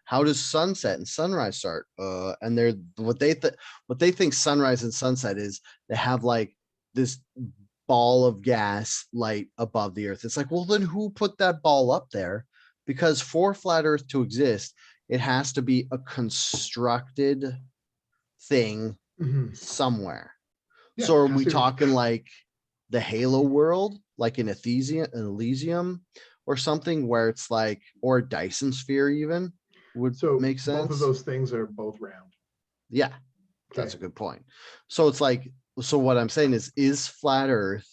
How does sunset and sunrise start? And they're what they think sunrise and sunset is, they have like this ball of gas light above the earth. It's like, well, then who put that ball up there? Because for flat earth to exist, it has to be a constructed thing Mhm. somewhere. Yeah. So are Has we to. talking like the Halo world, like an Elysium or something where it's like, or a Dyson sphere even would So make both of sense? those things are both round. Yeah, that's Okay. a good point. So it's like, so what I'm saying is flat earth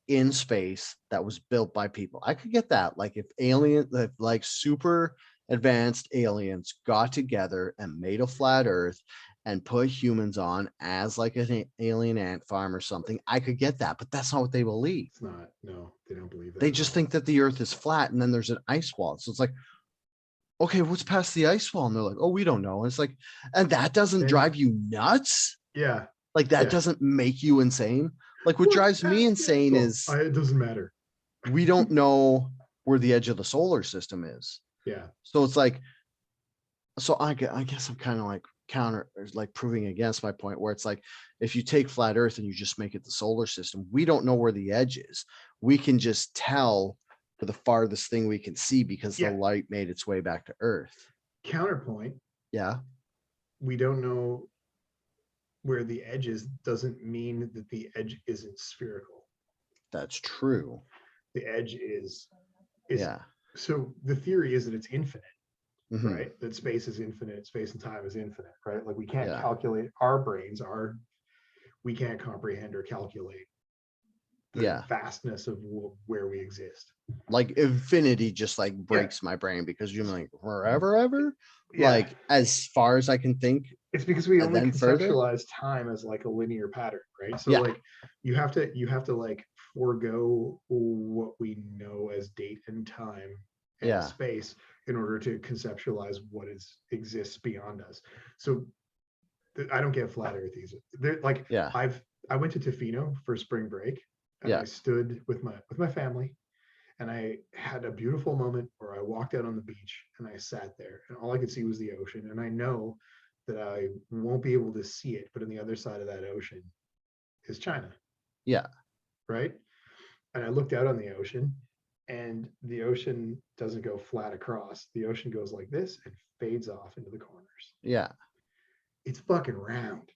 in space that was built by people? I could get that. Like if like super advanced aliens got together and made a flat earth and put humans on as like an alien ant farm or something, I could get that, but that's not what they believe. It's not. No, they don't believe that They at just all. think that the earth is flat and then there's an ice wall. So it's like, okay, what's past the ice wall? And they're like, oh, we don't know. And it's like, and that doesn't And drive you nuts? yeah, Like that yeah. doesn't make you insane? Like what What's drives me past the ice insane wall? is It doesn't matter. we don't know where the edge of the solar system is. Yeah. So it's like, so I guess I'm kind of like counter, or like proving against my point where it's like, if you take flat earth and you just make it the solar system, we don't know where the edge is. We can just tell for the farthest thing we can see because the Yeah. light made its way back to earth. Counterpoint, Yeah, we don't know where the edge is doesn't mean that the edge isn't spherical. that's true. The edge is Yeah. so the theory is that it's infinite, Hmm. right? That space is infinite, space and time is infinite, right? Like we can't Yeah. calculate our brains, we can't comprehend or calculate the Yeah. vastness of where we exist. Like infinity just like Yeah, breaks my brain because you're like forever ever, yeah. like as far as I can think, It's because we and only then further. conceptualize time as like a linear pattern, right? So Yeah. like you have to like forego what we know as date and time and Yeah. space in order to conceptualize what exists beyond us. So I don't get flat earth either. Like Yeah. I went to Tofino for spring break and I Yeah. stood with my family and I had a beautiful moment where I walked out on the beach and I sat there and all I could see was the ocean. And I know that I won't be able to see it, but on the other side of that ocean is China, Yeah. right? And I looked out on the ocean and the ocean doesn't go flat across. The ocean goes like this and fades off into the corners. Yeah. It's fucking round.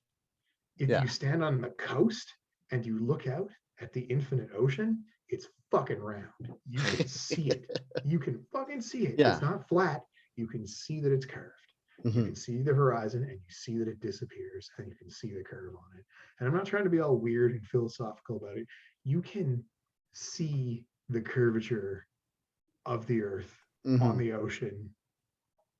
If Yeah. you stand on the coast and you look out at the infinite ocean, it's fucking round. You can see it. You can fucking see it. It's Yeah. not flat. You can see that it's curved. You Hmm. can see the horizon and you see that it disappears and you can see the curve on it. And I'm not trying to be all weird and philosophical about it. You can see the curvature of the earth on Hmm. the ocean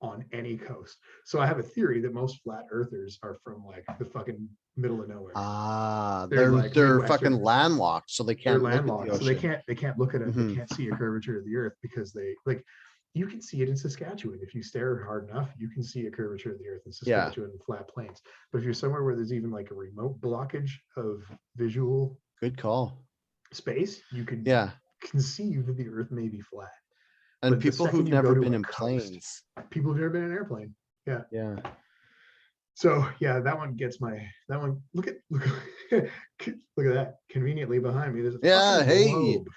on any coast. So I have a theory that most flat earthers are from like the fucking middle of nowhere. Ah, They're like they're fucking Midwesterners. landlocked, so they They're can't look at the landlocked, so they ocean. can't look at it. They Hmm. can't see a curvature of the earth because they like. You can see it in Saskatchewan if you stare hard enough. You can see a curvature of the earth in Yeah. Saskatchewan and flat plains. But if you're somewhere where there's even like a remote blockage of visual Good call. space, you can Yeah. conceive that the earth may be flat. And But the people second who've you go never to been a in coast, planes. people who've never been in an airplane. Yeah. Yeah. So yeah, that one gets my that one. Look at that. Conveniently behind me, there's a Yeah. fucking Hey, globe.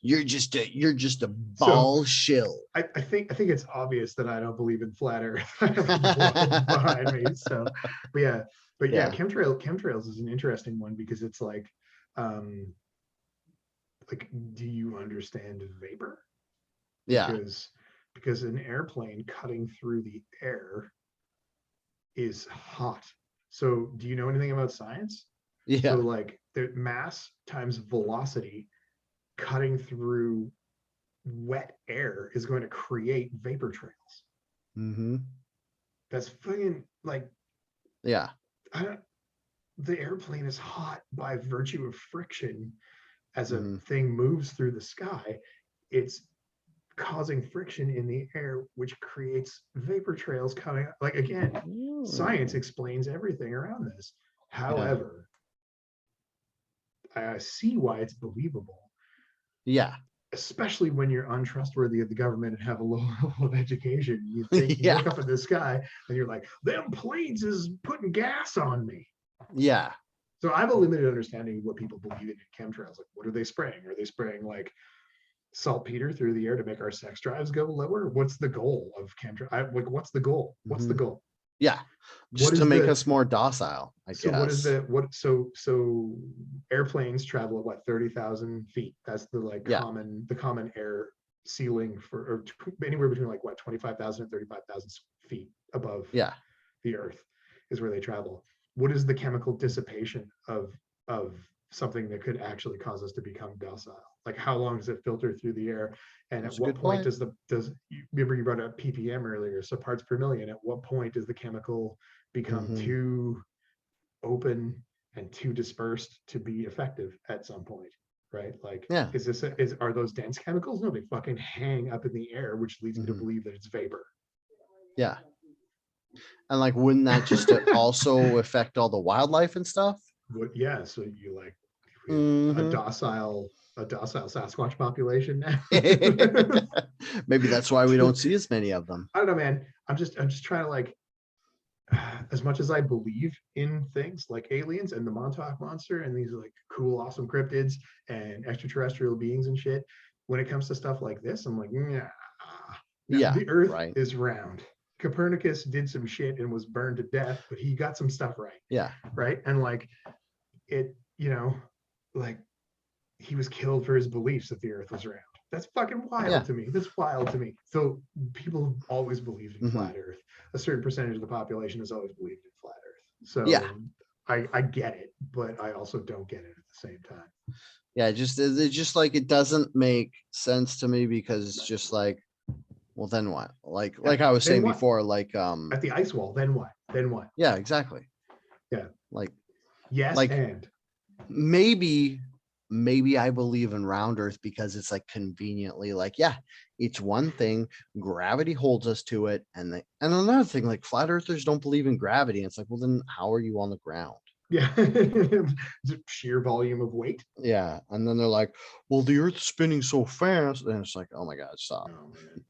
you're just a So ball shill. I think it's obvious that I don't believe in flat Earth. I have a globe behind me. So, but yeah, Yeah. chemtrails is an interesting one because it's um, like, do you understand vapor? Yeah. Because an airplane cutting through the air is hot. So, do you know anything about science? So, Yeah. like, the mass times velocity cutting through wet air is going to create vapor trails. Hmm. That's fucking like, Yeah. I don't, the airplane is hot by virtue of friction. As a thing moves through the sky, it's causing friction in the air, which creates vapor trails coming up. Like, again, science explains everything around this. However, I see why it's believable. Yeah. Especially when you're untrustworthy of the government and have a low level of education. You think you look up at the sky and you're like, them planes is putting gas on me. Yeah. So I have a limited understanding of what people believe in chemtrails. Like, what are they spraying? Are they spraying like saltpeter through the air to make our sex drives go lower? What's the goal of chemtrail? Like, what's the goal? What's the goal? Yeah, just to make us more docile, I guess. So what is so airplanes travel at what, 30,000 feet? That's the like common air ceiling for, or anywhere between like what, 25,000 and 35,000 feet above the earth is where they travel. What is the chemical dissipation of something that could actually cause us to become docile? Like, how long does it filter through the air? And at what point does you remember you brought up ppm earlier, so parts per million, at what point does the chemical become too open and too dispersed to be effective at some point, right? Like, are those dense chemicals? No, they fucking hang up in the air, which leads me to believe that it's vapor. Yeah. And like, wouldn't that just also affect all the wildlife and stuff? Yeah, so you like a docile Sasquatch population now. Maybe that's why we don't see as many of them. I don't know, man. I'm just trying to, like, as much as I believe in things like aliens and the Montauk monster and these like cool, awesome cryptids and extraterrestrial beings and shit, when it comes to stuff like this, I'm like, the Earth is round. Copernicus did some shit and was burned to death, but he got some stuff right. Yeah. Right. And like it, like he was killed for his beliefs that the Earth was round. That's fucking wild to me. That's wild to me. So people have always believed in flat Earth. A certain percentage of the population has always believed in flat Earth. So I get it, but I also don't get it at the same time. Yeah, it's just like, it doesn't make sense to me, because it's just like, well, then what? Like I was saying before, like at the ice wall, then what? Then what? Yeah, exactly. Yeah. Like, yes, like, and maybe I believe in round Earth because it's like conveniently like, it's one thing, gravity holds us to it, and another thing, like, flat earthers don't believe in gravity. And it's like, well, then how are you on the ground? Yeah. Sheer volume of weight. Yeah. And then they're like, well, the Earth's spinning so fast, and it's like, oh my God, stop.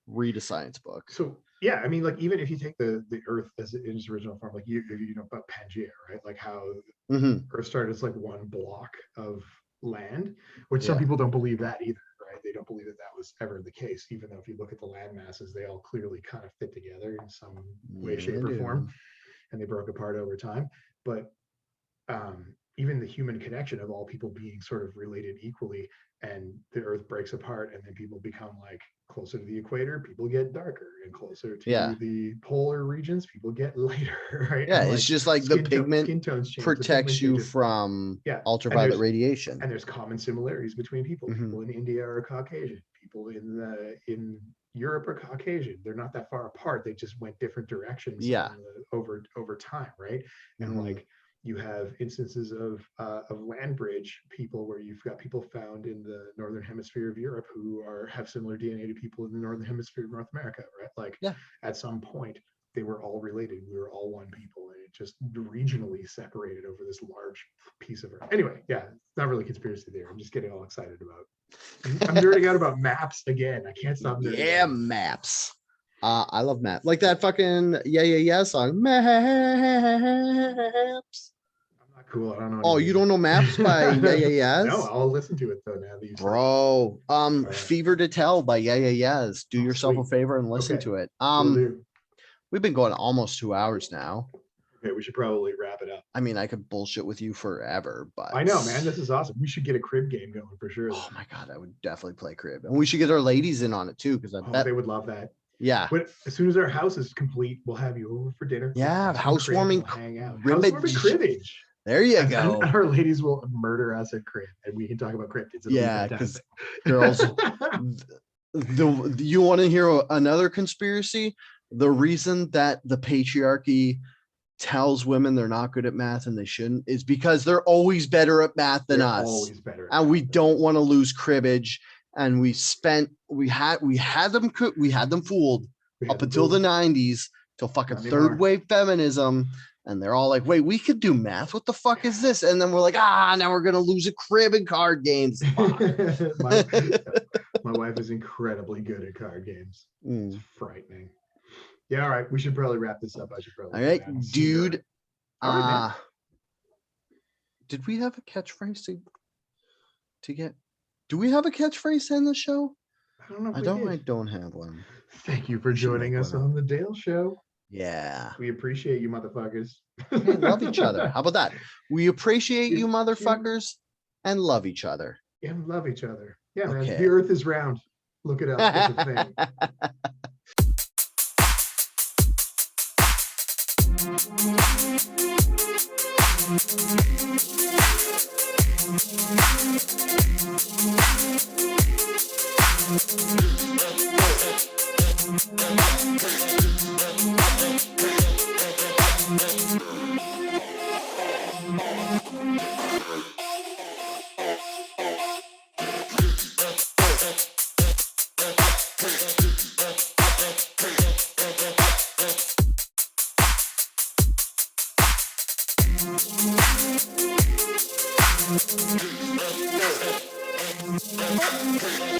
Read a science book. So yeah, I mean, like, even if you take the Earth as in its original form, like you know about Pangea, right? Like how Earth started as like one block of land, which some people don't believe that either, right? They don't believe that was ever the case, even though if you look at the land masses, they all clearly kind of fit together in some way, shape, or form, and they broke apart over time. But even the human connection of all people being sort of related equally, and the Earth breaks apart, and then people become like closer to the equator, people get darker, and closer to the polar regions, people get lighter, right? Yeah, and it's just like the pigment skin tones change, protects you from ultraviolet radiation. And there's common similarities between people. People in India are Caucasian. People in Europe are Caucasian. They're not that far apart. They just went different directions over time, right? And like, you have instances of land bridge people where you've got people found in the northern hemisphere of Europe who have similar DNA to people in the northern hemisphere of North America, right? Like, at some point they were all related. We were all one people, and it just regionally separated over this large piece of Earth. Anyway, it's not really conspiracy theory. I'm just getting all excited about. I'm nerding out about maps again. I can't stop nerding out. Maps. I love maps. Like that fucking song. Maps. Cool. I don't know. Oh, you don't know Maps by Yes? No, I'll listen to it though now that you said it. Fever to Tell by Yes. Do yourself a favor and listen to it. We've been going almost 2 hours now. Okay, we should probably wrap it up. I mean, I could bullshit with you forever, but I know, man, this is awesome. We should get a crib game going for sure. Oh my God, I would definitely play crib, and we should get our ladies in on it too, because I bet they would love that. Yeah. But as soon as our house is complete, we'll have you over for dinner. Yeah, housewarming, we'll hang out. Housewarming cribbage. There you go. And our ladies will murder us at crib, and we can talk about cryptids. Yeah, because girls, you want to hear another conspiracy? the reason that the patriarchy tells women they're not good at math and they shouldn't is because they're always better at math than They're us. always better. And we don't want to lose cribbage. And we had them fooled up until the 90s, till fucking third wave feminism. And they're all like, wait, we could do math. What the fuck is this? And then we're like, now we're going to lose a crib in card games. My wife is incredibly good at card games. It's frightening. Yeah, all right. We should probably wrap this up. I should probably. All right, dude. All right, did we have a catchphrase to get? Do we have a catchphrase to end the show? I don't know. I don't have one. Thank you for joining us on the Dale Show. Yeah. We appreciate you, motherfuckers. We love each other. How about that? We appreciate you, motherfuckers, and love each other. And love each other. Yeah, man. Okay. The earth is round. Look it up. It's a thing.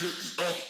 Jizz.